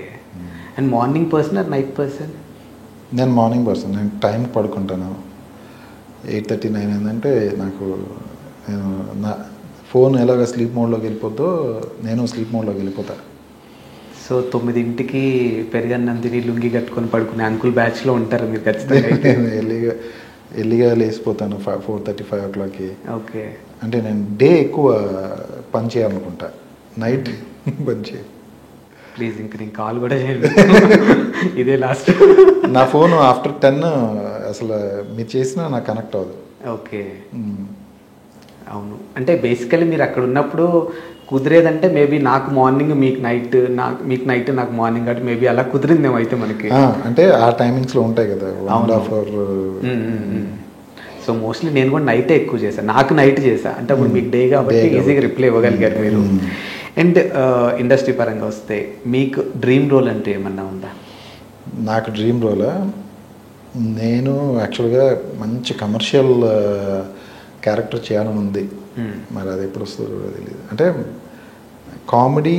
and morning person or night person? నేను మార్నింగ్ పర్సన్. నేను టైంకి పడుకుంటాను. 8:39 ఏంటంటే నేను నా ఫోన్ ఎలాగ స్లీప్ మోడ్లోకి వెళ్ళిపోద్దో నేను స్లీప్ మోడ్లోకి వెళ్ళిపోతాను. సో 9కి పెరుగన్నం తిని లుంగి కట్టుకొని పడుకునే అంకుల్ బ్యాచ్లో ఉంటారు మీరు ఖచ్చితంగా. ఎర్లీగా లేచిపోతాను 4:30, 5 o'clockకి. ఓకే. అంటే నేను డే ఎక్కువ పని చేయాలనుకుంటా, నైట్ పని చేయాలి. ప్లీజ్ ఇంక నేను కాల్ కూడా చేయండి, ఇదే లాస్ట్. నా ఫోన్ ఆఫ్టర్ 10 అసలు మీరు చేసినా నాకు కనెక్ట్ అవ్వదు. ఓకే. అవును, అంటే బేసికలీ మీరు అక్కడ ఉన్నప్పుడు కుదిరేదంటే మేబీ నాకు మార్నింగ్ మీకు నైట్, మీకు నైట్ నాకు మార్నింగ్, కాబట్టి మేబీ అలా కుదిరిందేమో అయితే మనకి. అంటే ఆ టైమింగ్స్లో ఉంటాయి కదా 1.5 hour. సో మోస్ట్లీ నేను కూడా నైటే ఎక్కువ చేశాను, నాకు నైట్ చేశా అంటే అప్పుడు మీకు డే కాబట్టి ఈజీగా రిప్లై ఇవ్వగలిగారు మీరు. అండ్ ఇండస్ట్రీ పరంగా వస్తే మీకు డ్రీమ్ రోల్ అంటే ఏమన్నా ఉందా? నాకు డ్రీమ్ రోలా, నేను యాక్చువల్గా మంచి కమర్షియల్ క్యారెక్టర్ చేయాలని ఉంది. మరి అది ఎప్పుడు వస్తుందో తెలియదు. అంటే కామెడీ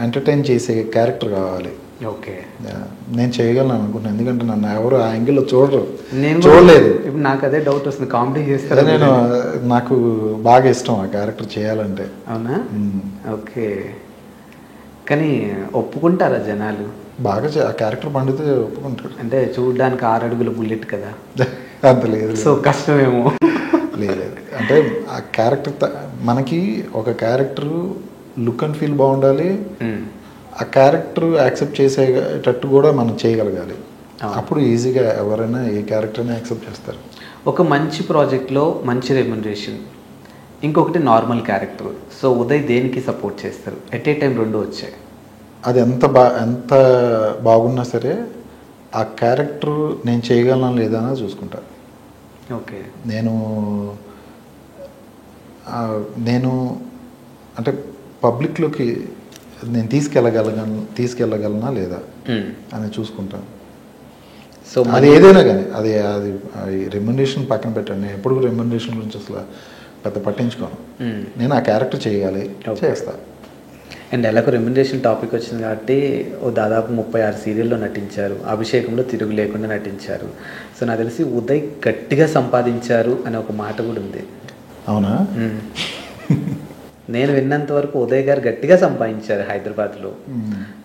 ఎంటర్టైన్ చేసే క్యారెక్టర్ కావాలి. ఓకే. నేను చేయగలను అనుకుంటున్నాను, ఎందుకంటే నన్ను ఎవరు ఆ యాంగిల్లో చూడలేదు. ఇప్పుడు నాకు అదే డౌట్ వస్తుంది, కామెడీ చేస్తారా? నేను నాకు బాగా ఇష్టం ఆ క్యారెక్టర్ చేయాలంటే. అవునా? ఓకే. కానీ ఒప్పుకుంటారా జనాలు? బాగా ఆ క్యారెక్టర్ పండితే ఒప్పుకుంటాడు. అంటే చూడడానికి 6 అడుగుల బుల్లెట్ కదా, అంత లేదు. సో కష్టమేమో. లేదు, అంటే ఆ క్యారెక్టర్ మనకి ఒక క్యారెక్టర్ లుక్ అండ్ ఫీల్ బాగుండాలి, ఆ క్యారెక్టర్ యాక్సెప్ట్ చేసేటట్టు కూడా మనం చేయగలగాలి. అప్పుడు ఈజీగా ఎవరైనా ఏ క్యారెక్టర్ని యాక్సెప్ట్ చేస్తారు. ఒక మంచి ప్రాజెక్ట్లో మంచి రెమ్యునరేషన్, ఇంకొకటి నార్మల్ క్యారెక్టర్. సో ఉదయ్ దేనికి సపోర్ట్ చేస్తారు? ఎట్ ఏ టైం 2 వచ్చాయి. అది ఎంత బాగున్నా సరే ఆ క్యారెక్టర్ నేను చేయగలనా లేదా అని చూసుకుంటా. ఓకే. నేను అంటే పబ్లిక్లోకి నేను తీసుకెళ్ళగలనా లేదా అని చూసుకుంటాను. సో అది ఏదైనా కానీ, అది రెమ్యునరేషన్ పక్కన పెట్టండి, నేను ఎప్పుడు రెమ్యునరేషన్ గురించి అసలు పెద్ద పట్టించుకోను. నేను ఆ క్యారెక్టర్ చేయాలి, చేస్తా. అండ్ ఎలాగో రెమ్యునరేషన్ టాపిక్ వచ్చింది కాబట్టి దాదాపు 36 సీరియల్లో నటించారు, అభిషేకంలో తిరుగు లేకుండా నటించారు. సో నాకు తెలిసి ఉదయ్ గట్టిగా సంపాదించారు అనే ఒక మాట కూడా ఉంది. అవునా? నేను విన్నంత వరకు ఉదయ్ గారు గట్టిగా సంపాదించారు హైదరాబాద్లో.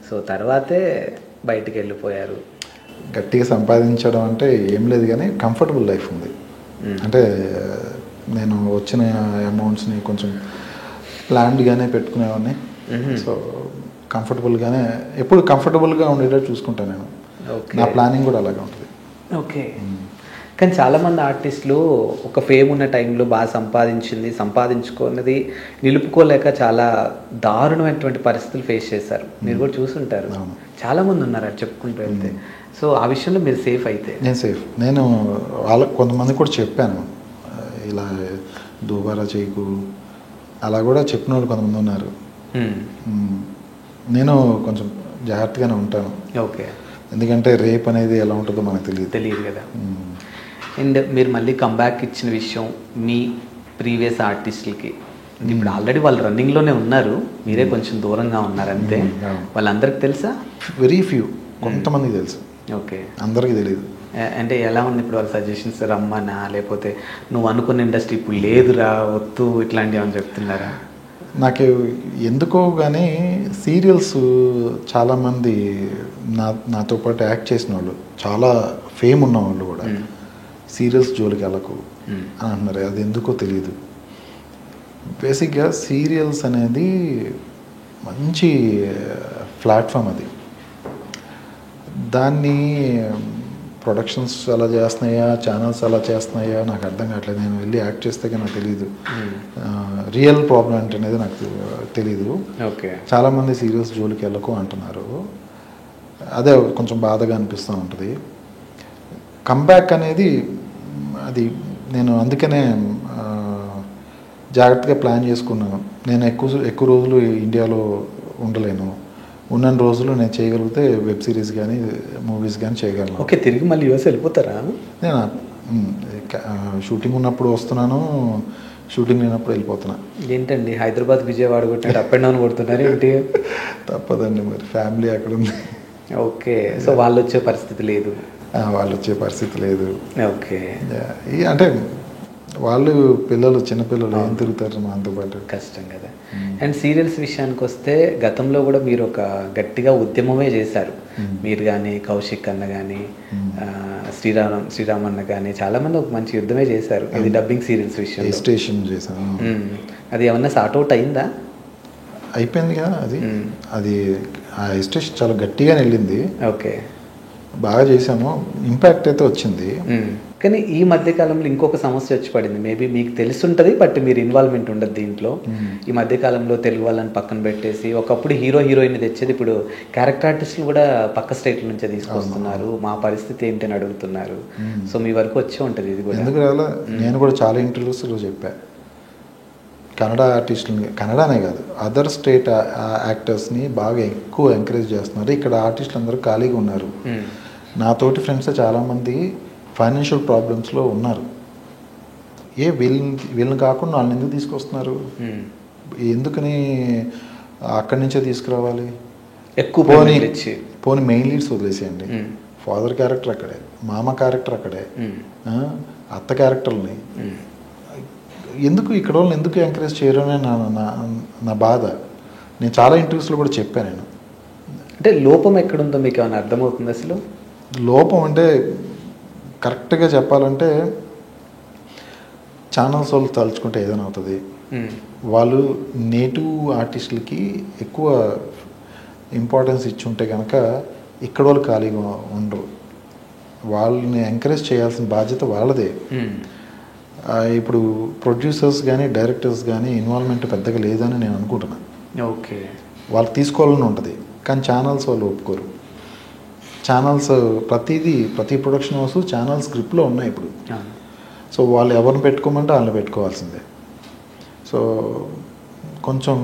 సో తర్వాతే బయటికి వెళ్ళిపోయారు. గట్టిగా సంపాదించడం అంటే ఏం లేదు, కానీ కంఫర్టబుల్ లైఫ్ ఉంది. అంటే నేను వచ్చిన అమౌంట్స్ని కొంచెం ప్లాన్డ్గానే పెట్టుకునేవాడిని. సో కంఫర్టబుల్గానే, ఎప్పుడు కంఫర్టబుల్గా ఉండేటట్టు చూసుకుంటాను నేను. నా ప్లానింగ్ కూడా అలాగే ఉంటుంది. ఓకే. కానీ చాలామంది ఆర్టిస్టులు ఒక ఫేమ్ ఉన్న టైంలో బాగా సంపాదించుకున్నది నిలుపుకోలేక చాలా దారుణమైనటువంటి పరిస్థితులు ఫేస్ చేశారు. మీరు కూడా చూసుంటారు, చాలామంది ఉన్నారు అది చెప్పుకుంటూ వెళ్తే. సో ఆ విషయంలో మీరు సేఫ్ అయితే? నేను సేఫ్. నేను కొంతమంది కూడా చెప్పాను, ఇలా దుబారా చేయకు, అలా కూడా చెప్పిన వాళ్ళు కొంతమంది ఉన్నారు. నేను కొంచెం జాగ్రత్తగానే ఉంటాను. ఓకే. ఎందుకంటే రేప్ అనేది ఎలా ఉంటుందో మనకు తెలియదు కదా. అండ్ మీరు మళ్ళీ కంబ్యాక్ ఇచ్చిన విషయం మీ ప్రీవియస్ ఆర్టిస్టులకి, ఇప్పుడు ఆల్రెడీ వాళ్ళు రన్నింగ్లోనే ఉన్నారు, మీరే కొంచెం దూరంగా ఉన్నారు అంతే. వాళ్ళందరికీ తెలుసా? వెరీ ఫ్యూ, కొంతమందికి తెలుసు. ఓకే. అందరికీ తెలియదు. అంటే ఎలా ఉంది ఇప్పుడు వాళ్ళ సజెషన్స్? రమ్మనా, లేకపోతే నువ్వు అనుకున్న ఇండస్ట్రీ ఇప్పుడు లేదురా వద్దు ఇట్లాంటివి అని చెప్తున్నారా? నాకు ఎందుకో కానీ సీరియల్స్ చాలామంది నాతో పాటు యాక్ట్ చేసిన వాళ్ళు, చాలా ఫేమ్ ఉన్న వాళ్ళు కూడా సీరియల్స్ జోలికి వెళ్ళకు అని అంటున్నారు. అది ఎందుకో తెలియదు. బేసిక్గా సీరియల్స్ అనేది మంచి ప్లాట్ఫామ్, అది దాన్ని ప్రొడక్షన్స్ అలా చేస్తున్నాయా, ఛానల్స్ అలా చేస్తున్నాయా నాకు అర్థం కావట్లేదు. నేను వెళ్ళి యాక్ట్ చేస్తే నాకు తెలియదు, రియల్ ప్రాబ్లం ఏంటనేది నాకు తెలీదు. ఓకే. చాలామంది సీరియల్స్ జోలికి వెళ్ళకు అంటున్నారు, అదే కొంచెం బాధగా అనిపిస్తూ ఉంటుంది. కంబ్యాక్ అనేది అది నేను అందుకనే జాగ్రత్తగా ప్లాన్ చేసుకున్నాను. నేను ఎక్కువ రోజులు ఇండియాలో ఉండలేను. ఉన్న రోజులు నేను చేయగలిగితే వెబ్ సిరీస్ కానీ మూవీస్ కానీ చేయగలను. ఓకే. తిరిగి మళ్ళీ యూఎస్ వెళ్ళిపోతారా? నేను షూటింగ్ ఉన్నప్పుడు వస్తున్నాను, షూటింగ్ లేనప్పుడు వెళ్ళిపోతున్నా. ఏంటండి హైదరాబాద్ విజయవాడ కొట్టినట్టు అప్ అండ్ డౌన్ కొడుతున్నారు ఏంటి? తప్పదండి, మరి ఫ్యామిలీ అక్కడ ఉంది. ఓకే. సో వాళ్ళు వచ్చే పరిస్థితి లేదు? వాళ్ళు వచ్చే పరిస్థితి లేదు. ఓకే. అంటే వాళ్ళు పిల్లలు, చిన్నపిల్లలు ఏం తిరుగుతారు మనతో పాటు, కష్టం కదా. అండ్ సీరియల్స్ విషయానికి వస్తే గతంలో కూడా మీరు ఒక గట్టిగా ఉద్యమమే చేశారు. మీరు కానీ కౌశిక్ అన్న కానీ శ్రీరామ్ అన్న కానీ చాలామంది ఒక మంచి యుద్ధమే చేశారు ఇది డబ్బింగ్ సీరియల్స్ విషయం స్టేషన్ చేశాను. అది ఏమన్నా సార్ట్అవుట్ అయిందా? అయిపోయింది కదా అది. అది ఆ స్టేషన్ చాలా గట్టిగా వెళ్ళింది. ఓకే, బాగా చేసాము, ఇంపాక్ట్ అయితే వచ్చింది. కానీ ఈ మధ్య కాలంలో ఇంకొక సమస్య వచ్చి పడింది. మేబీ మీకు తెలుసుంటుంది, బట్ మీరు ఇన్వాల్వ్మెంట్ ఉండదు దీంట్లో. ఈ మధ్య కాలంలో తెలుగు వాళ్ళని పక్కన పెట్టేసి ఒకప్పుడు హీరోయిన్ తెచ్చేది ఇప్పుడు క్యారెక్టర్ ఆర్టిస్టులు కూడా పక్క స్టేట్ల నుంచే తీసుకొస్తున్నారు. మా పరిస్థితి ఏంటని అడుగుతున్నారు. సో మీ వరకు వచ్చే ఉంటుంది ఇది కూడా. ఎందుకు రాలా? నేను కూడా చాలా ఇంటర్వ్యూస్లో చెప్పా, కన్నడ ఆర్టిస్టులని, కన్నడనే కాదు అదర్ స్టేట్ యాక్టర్స్ని బాగా ఎక్కువ ఎంకరేజ్ చేస్తున్నారు. ఇక్కడ ఆర్టిస్టులు అందరూ ఖాళీగా ఉన్నారు. నాతోటి ఫ్రెండ్స్ చాలామంది ఫైనాన్షియల్ ప్రాబ్లమ్స్లో ఉన్నారు. వీళ్ళని కాకుండా వాళ్ళని ఎందుకు తీసుకొస్తున్నారు? ఎందుకని అక్కడి నుంచే తీసుకురావాలి? ఎక్కువ పోనీ మెయిన్ లీడ్స్ వదిలేసేయండి. ఫాదర్ క్యారెక్టర్ అక్కడే, మామ క్యారెక్టర్ అక్కడే, అత్త క్యారెక్టర్ని ఎందుకు ఇక్కడ వాళ్ళని ఎందుకు ఎంకరేజ్ చేయరు అని నా బాధ. నేను చాలా ఇంటర్వ్యూస్లో కూడా చెప్పాను. నేను అంటే లోపం ఎక్కడుందో మీకు ఏమైనా అర్థమవుతుంది? అసలు లోపం అంటే కరెక్ట్గా చెప్పాలంటే ఛానల్స్ వాళ్ళు తలుచుకుంటే ఏదైనా అవుతుంది. వాళ్ళు నేటివ్ ఆర్టిస్టులకి ఎక్కువ ఇంపార్టెన్స్ ఇచ్చి ఉంటే కనుక ఇక్కడ వాళ్ళు ఖాళీగా ఉండరు. వాళ్ళని ఎంకరేజ్ చేయాల్సిన బాధ్యత వాళ్ళదే. ఇప్పుడు ప్రొడ్యూసర్స్ కానీ డైరెక్టర్స్ కానీ ఇన్వాల్వ్మెంట్ పెద్దగా లేదని నేను అనుకుంటున్నాను. ఓకే, వాళ్ళు తీసుకోవాలని ఉంటుంది, కానీ ఛానల్స్ వాళ్ళు ఒప్పుకోరు. ఛానల్స్ ప్రతి ప్రొడక్షన్ హౌస్ ఛానల్ స్క్రిప్ట్లో ఉన్నాయి ఇప్పుడు. సో వాళ్ళు ఎవరిని పెట్టుకోమంటే వాళ్ళని పెట్టుకోవాల్సిందే. సో కొంచెం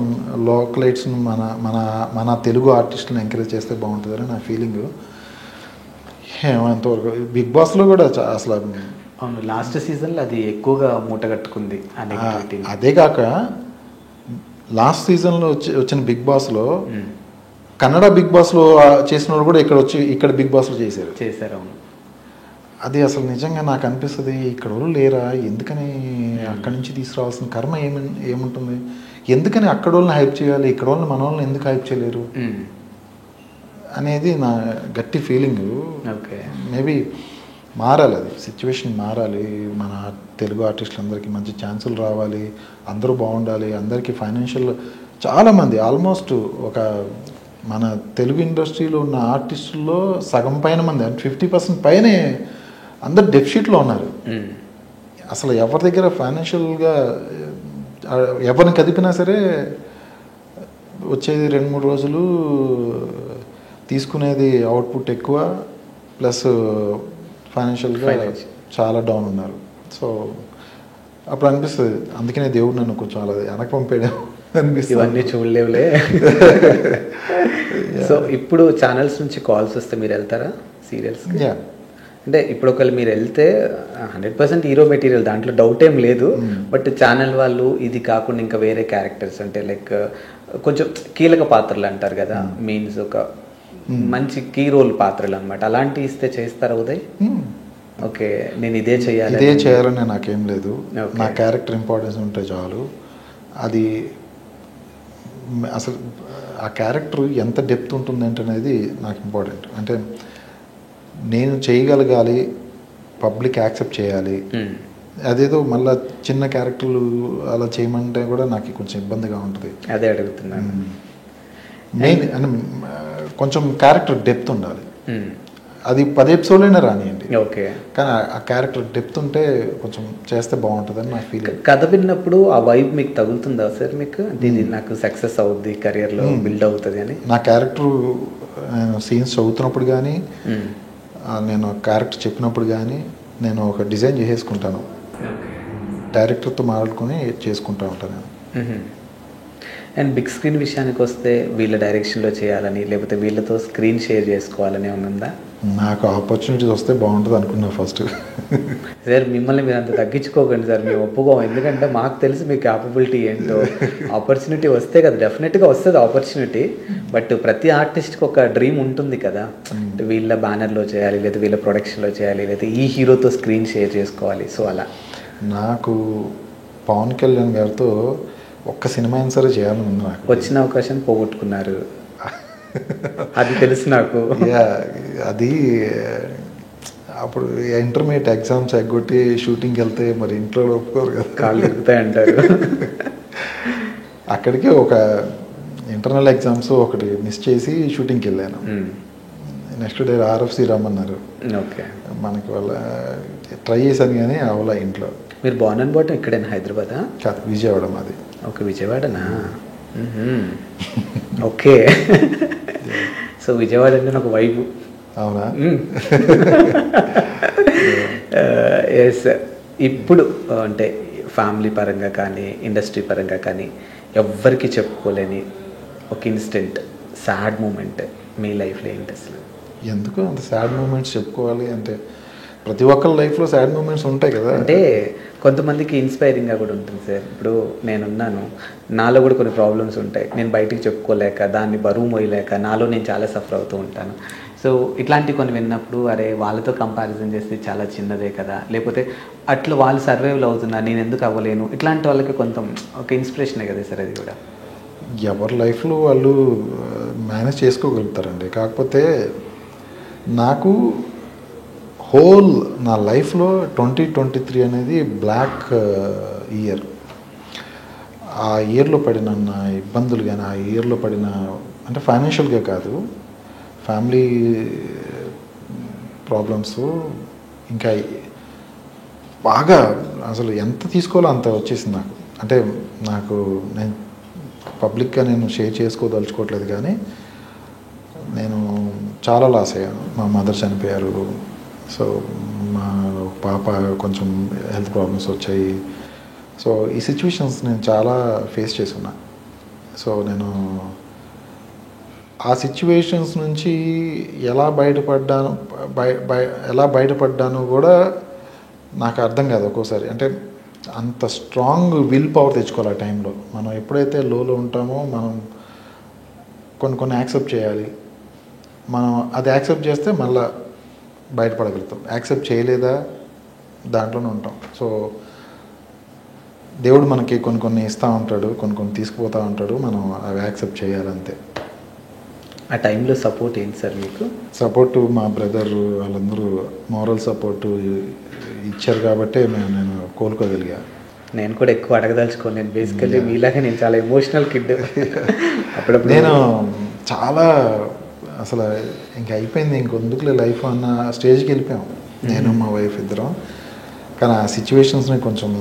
లోకలైట్స్ని మన మన మన తెలుగు ఆర్టిస్టులను ఎంకరేజ్ చేస్తే బాగుంటుందని నా ఫీలింగ్. ఎంతవరకు బిగ్ బాస్లో కూడా అసలు అవును, లాస్ట్ సీజన్లో అది ఎక్కువగా మూటగట్టుకుంది. అదే కాక లాస్ట్ సీజన్లో వచ్చిన బిగ్ బాస్లో కన్నడ బిగ్ బాస్లో చేసిన వాళ్ళు కూడా ఇక్కడ బిగ్ బాస్లో చేశారు. అవును, అది అసలు నిజంగా నాకు అనిపిస్తుంది, ఇక్కడ వాళ్ళు లేరా, ఎందుకని అక్కడి నుంచి తీసుకురావాల్సిన కర్మ ఏముంటుంది, ఎందుకని అక్కడ వాళ్ళని హైప్ చేయాలి, ఇక్కడ వాళ్ళని మన వాళ్ళని ఎందుకు హైప్ చేయలేరు అనేది నా గట్టి ఫీలింగ్. ఓకే, మేబీ మారాలి, అది సిచ్యువేషన్ మారాలి. మన తెలుగు ఆర్టిస్టులందరికీ మంచి ఛాన్సులు రావాలి, అందరూ బాగుండాలి. అందరికీ ఫైనాన్షియల్ చాలామంది ఆల్మోస్ట్ ఒక మన తెలుగు ఇండస్ట్రీలో ఉన్న ఆర్టిస్టుల్లో సగం పైన మంది, 50% పైనే అందరు డెఫిషిట్లో ఉన్నారు. అసలు ఎవరి దగ్గర ఫైనాన్షియల్గా ఎవరిని కదిపినా సరే వచ్చేది 2-3 రోజులు, తీసుకునేది అవుట్పుట్ ఎక్కువ, ప్లస్ ఫైనాన్షియల్గా చాలా డౌన్ ఉన్నారు. సో అప్పుడు అనిపిస్తుంది, అందుకనే దేవుడు నన్ను కొంచెం అలా వెనక్కి పంపాడు అనిపిస్తుంది. ఇవన్నీ చూడలేవులే. సో ఇప్పుడు ఛానల్స్ నుంచి కాల్స్ వస్తే మీరు వెళ్తారా సీరియల్స్? అంటే ఇప్పుడు ఒకవేళ మీరు వెళ్తే 100% హీరో మెటీరియల్, దాంట్లో డౌట్ ఏం లేదు. బట్ ఛానల్ వాళ్ళు ఇది కాకుండా ఇంకా వేరే క్యారెక్టర్స్ అంటే లైక్ కొంచెం కీలక పాత్రలు అంటారు కదా, మీన్స్ ఒక మంచి కీ రోల్ పాత్రలు అనమాట, అలాంటివి ఇస్తే చేస్తారా ఉదయ్? ఓకే, నేను ఇదే చేయాలని నాకేం లేదు. నా క్యారెక్టర్ ఇంపార్టెన్స్ ఉంటే చాలు. అది అసలు ఆ క్యారెక్టర్ ఎంత డెప్త్ ఉంటుంది అనేది నాకు ఇంపార్టెంట్. అంటే నేను చేయగలగాలి, పబ్లిక్ యాక్సెప్ట్ చేయాలి. అదేదో మళ్ళీ చిన్న క్యారెక్టర్లు అలా చేయమంటే కూడా నాకు కొంచెం ఇబ్బందిగా ఉంటుంది. అదే అడుగుతున్నాను. మెయిన్ అంటే కొంచెం క్యారెక్టర్ డెప్త్ ఉండాలి. అది 10 ఎపిసోడ్లైనా రానియండి, ఓకే, కానీ ఆ క్యారెక్టర్ డెప్త్ ఉంటే కొంచెం చేస్తే బాగుంటుందని నా ఫీలింగ్. కథ విన్నప్పుడు ఆ వైబ్ మీకు తగులుతుందా సార్ మీకు? అంటే ఇది నాకు సక్సెస్ అవుద్ది, కెరియర్లో బిల్డ్ అవుతుంది అని. నా క్యారెక్టర్ సీన్స్ చదువుతున్నప్పుడు కానీ, నేను క్యారెక్టర్ చెప్పినప్పుడు కానీ నేను ఒక డిజైన్ చేసేసుకుంటాను, డైరెక్టర్తో మాట్లాడుకొని చేసుకుంటూ ఉంటాను. అండ్ బిగ్ స్క్రీన్ విషయానికి వస్తే వీళ్ళ డైరెక్షన్లో చేయాలని, లేకపోతే వీళ్ళతో స్క్రీన్ షేర్ చేసుకోవాలని ఏమైనా ఉందా? నాకు ఆపర్చునిటీస్ వస్తే బాగుంటుంది అనుకున్నా ఫస్ట్. సార్ మిమ్మల్ని మీరు అంత తగ్గించుకోకండి సార్, మేము ఒప్పుకోం. ఎందుకంటే మాకు తెలిసి మీ క్యాపబిలిటీ ఏంటో. ఆపర్చునిటీ వస్తే కదా, డెఫినెట్గా వస్తుంది ఆపర్చునిటీ. బట్ ప్రతి ఆర్టిస్ట్కి ఒక డ్రీమ్ ఉంటుంది కదా, వీళ్ళ బ్యానర్లో చేయాలి, లేదా వీళ్ళ ప్రొడక్షన్లో చేయాలి, లేదా ఈ హీరోతో స్క్రీన్ షేర్ చేసుకోవాలి. సో అలా నాకు పవన్ కళ్యాణ్ గారితో ఒక్క సినిమా అయినా సరే చేయాలని ఉంది. నాకు వచ్చిన అవకాశం పోగొట్టుకున్నారు. అది తెలుసు నాకు. యా, అది అప్పుడు ఇంటర్మీడియట్ ఎగ్జామ్స్ ఎగ్గొట్టి షూటింగ్కి వెళ్తే మరి ఇంట్లో ఒప్పుకోరు కదా, కాళ్ళు ఎరుగుతాయి అంటారు. అక్కడికి ఒక ఇంటర్నల్ ఎగ్జామ్స్ ఒకటి మిస్ చేసి షూటింగ్కి వెళ్ళాను. నెక్స్ట్ డే ఆర్ఎఫ్సి రమ్మన్నారు. ఓకే. మనకి వాళ్ళ ట్రై చేశాను కానీ అవలా ఇంట్లో. మీరు బాన్ అండ్ బాటం ఇక్కడేనా, హైదరాబాదా? కాదు, విజయవాడ మాది. ఓకే, విజయవాడనా? ఓకే. సో విజయవాడ అంటే నాకు వైబు. అవునా? ఎస్. ఇప్పుడు అంటే ఫ్యామిలీ పరంగా కానీ ఇండస్ట్రీ పరంగా కానీ ఎవ్వరికి చెప్పుకోలేని ఒక ఇన్స్టెంట్ సాడ్ మూమెంట్ మీ లైఫ్లో ఏంటి అసలు? ఎందుకు అంత సాడ్ మూమెంట్స్ చెప్పుకోవాలి అంటే, ప్రతి ఒక్కరి లైఫ్లో సాడ్ మూమెంట్స్ ఉంటాయి కదా. అంటే కొంతమందికి ఇన్స్పైరింగ్గా కూడా ఉంటుంది సార్. ఇప్పుడు నేనున్నాను, నాలో కూడా కొన్ని ప్రాబ్లమ్స్ ఉంటాయి, నేను బయటికి చెప్పుకోలేక దాన్ని బరువు మోయలేక నాలో నేను చాలా సఫర్ అవుతూ ఉంటాను. సో ఇట్లాంటివి కొన్ని విన్నప్పుడు అరే వాళ్ళతో కంపారిజన్ చేస్తే చాలా చిన్నదే కదా, లేకపోతే అట్లా వాళ్ళు సర్వైవల్ అవుతున్నారు నేను ఎందుకు అవ్వలేను, ఇట్లాంటి వాళ్ళకి కొంత ఒక ఇన్స్పిరేషనే కదా సార్ అది కూడా. ఎవరి లైఫ్లో వాళ్ళు మేనేజ్ చేసుకోగలుగుతారండి. కాకపోతే నాకు హోల్ నా లైఫ్లో 2023 అనేది బ్లాక్ ఇయర్. ఆ ఇయర్లో పడిన నా ఇబ్బందులు కానీ, ఆ ఇయర్లో పడిన అంటే ఫైనాన్షియల్గా కాదు, ఫ్యామిలీ ప్రాబ్లమ్స్, ఇంకా బాగా అసలు ఎంత తీసుకోవాలో అంత వచ్చేసింది నాకు. అంటే నేను పబ్లిక్గా నేను షేర్ చేసుకోదలుచుకోవట్లేదు కానీ నేను చాలా లాస్ అయ్యాను. మా మదర్ చనిపోయారు. సో మా పాప కొంచెం హెల్త్ ప్రాబ్లమ్స్ వచ్చాయి. సో ఈ సిచ్యువేషన్స్ నేను చాలా ఫేస్ చేస్తున్నా. సో నేను ఆ సిచ్యువేషన్స్ నుంచి ఎలా బయటపడ్డాను కూడా నాకు అర్థం కాదు ఒక్కోసారి. అంటే అంత స్ట్రాంగ్ విల్ పవర్ తెచ్చుకోవాలి ఆ టైంలో. మనం ఎప్పుడైతే లోలో ఉంటామో మనం కొన్ని యాక్సెప్ట్ చేయాలి. మనం అది యాక్సెప్ట్ చేస్తే మళ్ళీ బయటపడగలుగుతాం. యాక్సెప్ట్ చేయలేదా దాంట్లోనే ఉంటాం. సో దేవుడు మనకి కొన్ని ఇస్తూ ఉంటాడు, కొన్ని తీసుకుపోతూ ఉంటాడు, మనం అవి యాక్సెప్ట్ చేయాలంతే. ఆ టైంలో సపోర్ట్ ఏంటి సార్ మీకు? సపోర్టు మా బ్రదర్ వాళ్ళందరూ మోరల్ సపోర్టు ఇచ్చారు కాబట్టి నేను కోలుకోగలిగా. నేను కూడా ఎక్కువ అడగదలుచుకోను. నేను బేసికల్లీ మీలాగా నేను చాలా ఎమోషనల్ కిడ్. అప్పుడప్పుడు నేను చాలా అసలు ఇంక అయిపోయింది, ఇంకొందుకులే లైఫ్ అన్న స్టేజ్కి వెళ్ళిపోయాం నేను మా వైఫ్ ఇద్దరం. కానీ ఆ సిచ్యువేషన్స్ని కొంచెం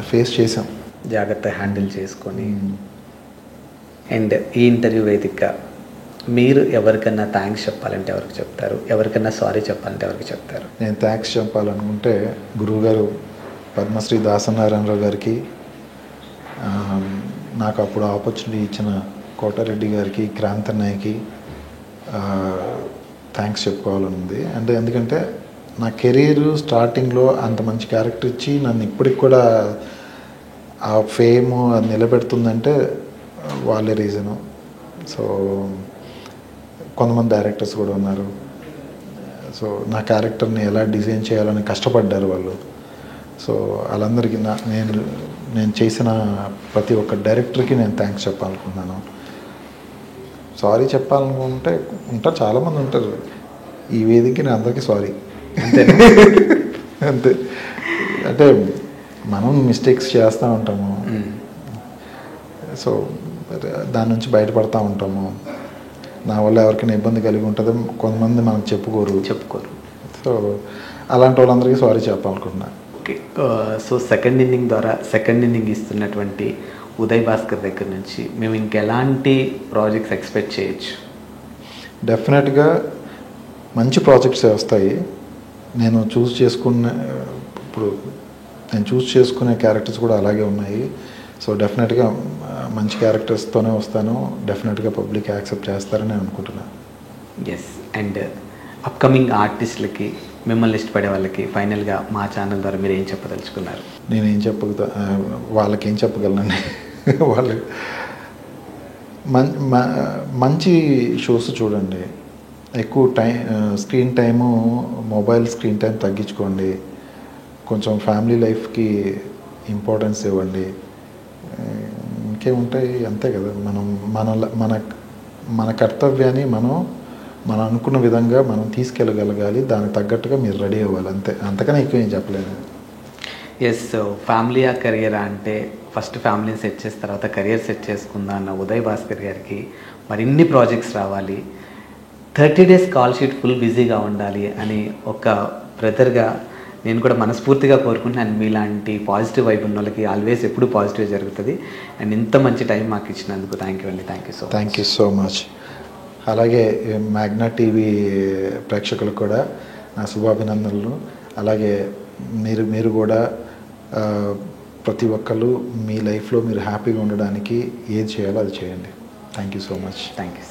ఫేస్ చేసాం, జాగ్రత్త హ్యాండిల్ చేసుకొని. అండ్ ఈ ఇంటర్వ్యూ వేదికగా మీరు ఎవరికన్నా థ్యాంక్స్ చెప్పాలంటే ఎవరికి చెప్తారు? ఎవరికన్నా సారీ చెప్పాలంటే ఎవరికి చెప్తారు? నేను థ్యాంక్స్ చెప్పాలనుకుంటే గురువుగారు పద్మశ్రీ దాసనారాయణరావు గారికి, నాకు అప్పుడు ఆపర్చునిటీ ఇచ్చిన కోటారెడ్డి గారికి, క్రాంతన్నయ్యకి థ్యాంక్స్ చెప్పుకోవాలని ఉంది. అంటే ఎందుకంటే నా కెరీర్ స్టార్టింగ్లో అంత మంచి క్యారెక్టర్ ఇచ్చి నన్ను ఇప్పటికి కూడా ఆ ఫేమ్ అది నిలబెడుతుందంటే వాళ్ళే రీజను. సో కొంతమంది డైరెక్టర్స్ కూడా ఉన్నారు. సో నా క్యారెక్టర్ని ఎలా డిజైన్ చేయాలని కష్టపడ్డారు వాళ్ళు. సో వాళ్ళందరికీ నేను చేసిన ప్రతి ఒక్క డైరెక్టర్కి నేను థ్యాంక్స్ చెప్పాలనుకుంటున్నాను. సారీ చెప్పాలనుకుంటే ఉంటారు, చాలామంది ఉంటారు. ఈ వేదికకి నేను అందరికీ సారీ అంతే. అంటే మనం మిస్టేక్స్ చేస్తూ ఉంటాము, సో దాని నుంచి బయటపడతా ఉంటాము. నా వల్ల ఎవరికైనా ఇబ్బంది కలిగి ఉంటుందో కొంతమంది మనకు చెప్పుకోరు. సో అలాంటి వాళ్ళందరికీ సారీ చెప్పాలనుకుంటున్నా. ఓకే. సో సెకండ్ ఇన్నింగ్ ద్వారా సెకండ్ ఇన్నింగ్ ఇస్తున్నటువంటి ఉదయ్ భాస్కర్ దగ్గర నుంచి మేము ఇంకెలాంటి ప్రాజెక్ట్స్ ఎక్స్పెక్ట్ చేయొచ్చు? డెఫినెట్గా మంచి ప్రాజెక్ట్స్ వస్తాయి. నేను చూస్ చేసుకునే క్యారెక్టర్స్ కూడా అలాగే ఉన్నాయి. సో డెఫినెట్గా మంచి క్యారెక్టర్స్తోనే వస్తాను. డెఫినెట్గా పబ్లిక్ యాక్సెప్ట్ చేస్తారని నేను అనుకుంటున్నాను. ఎస్. అండ్ అప్కమింగ్ ఆర్టిస్టులకి, మిమ్మల్ని ఇష్టపడే వాళ్ళకి ఫైనల్గా మా ఛానల్ ద్వారా మీరు ఏం చెప్పదలుచుకున్నారు? నేనేం వాళ్ళకి ఏం చెప్పగలనండి. వాళ్ళు మంచి షోస్ చూడండి, ఎక్కువ screen time, mobile screen time తగ్గించుకోండి, కొంచెం ఫ్యామిలీ లైఫ్కి ఇంపార్టెన్స్ ఇవ్వండి. ఇంకేముంటాయి, అంతే కదా. మన మన కర్తవ్యాన్ని మనం అనుకున్న విధంగా మనం తీసుకెళ్ళగలగాలి, దానికి తగ్గట్టుగా మీరు రెడీ అవ్వాలి, అంతే. అంతకన్నా ఎక్కువ ఏం చెప్పలేదు. ఎస్, ఫ్యామిలీ ఆ కెరియర్ అంటే ఫస్ట్ ఫ్యామిలీని సెట్ చేసిన తర్వాత కెరియర్ సెట్ చేసుకుందా అన్న ఉదయ్ భాస్కర్ గారికి మరిన్ని ప్రాజెక్ట్స్ రావాలి, 30 days కాల్ షీట్ ఫుల్ బిజీగా ఉండాలి అని ఒక బ్రదర్గా నేను కూడా మనస్ఫూర్తిగా కోరుకుంటున్నాను. మీలాంటి పాజిటివ్ వైబ్ ఉన్న వాళ్ళకి ఆల్వేస్ ఎప్పుడు పాజిటివ్ జరుగుతుంది. అండ్ ఇంత మంచి టైం మాకు ఇచ్చినందుకు థ్యాంక్ యూ అండి. Thank you so much. అలాగే మ్యాగ్నా టీవీ ప్రేక్షకులకు కూడా నా శుభాభినందనలు. అలాగే మీరు కూడా ప్రతి ఒక్కరు మీ లైఫ్లో మీరు హ్యాపీగా ఉండడానికి ఏది చేయాలో అది చేయండి. Thank you so much. Thank you.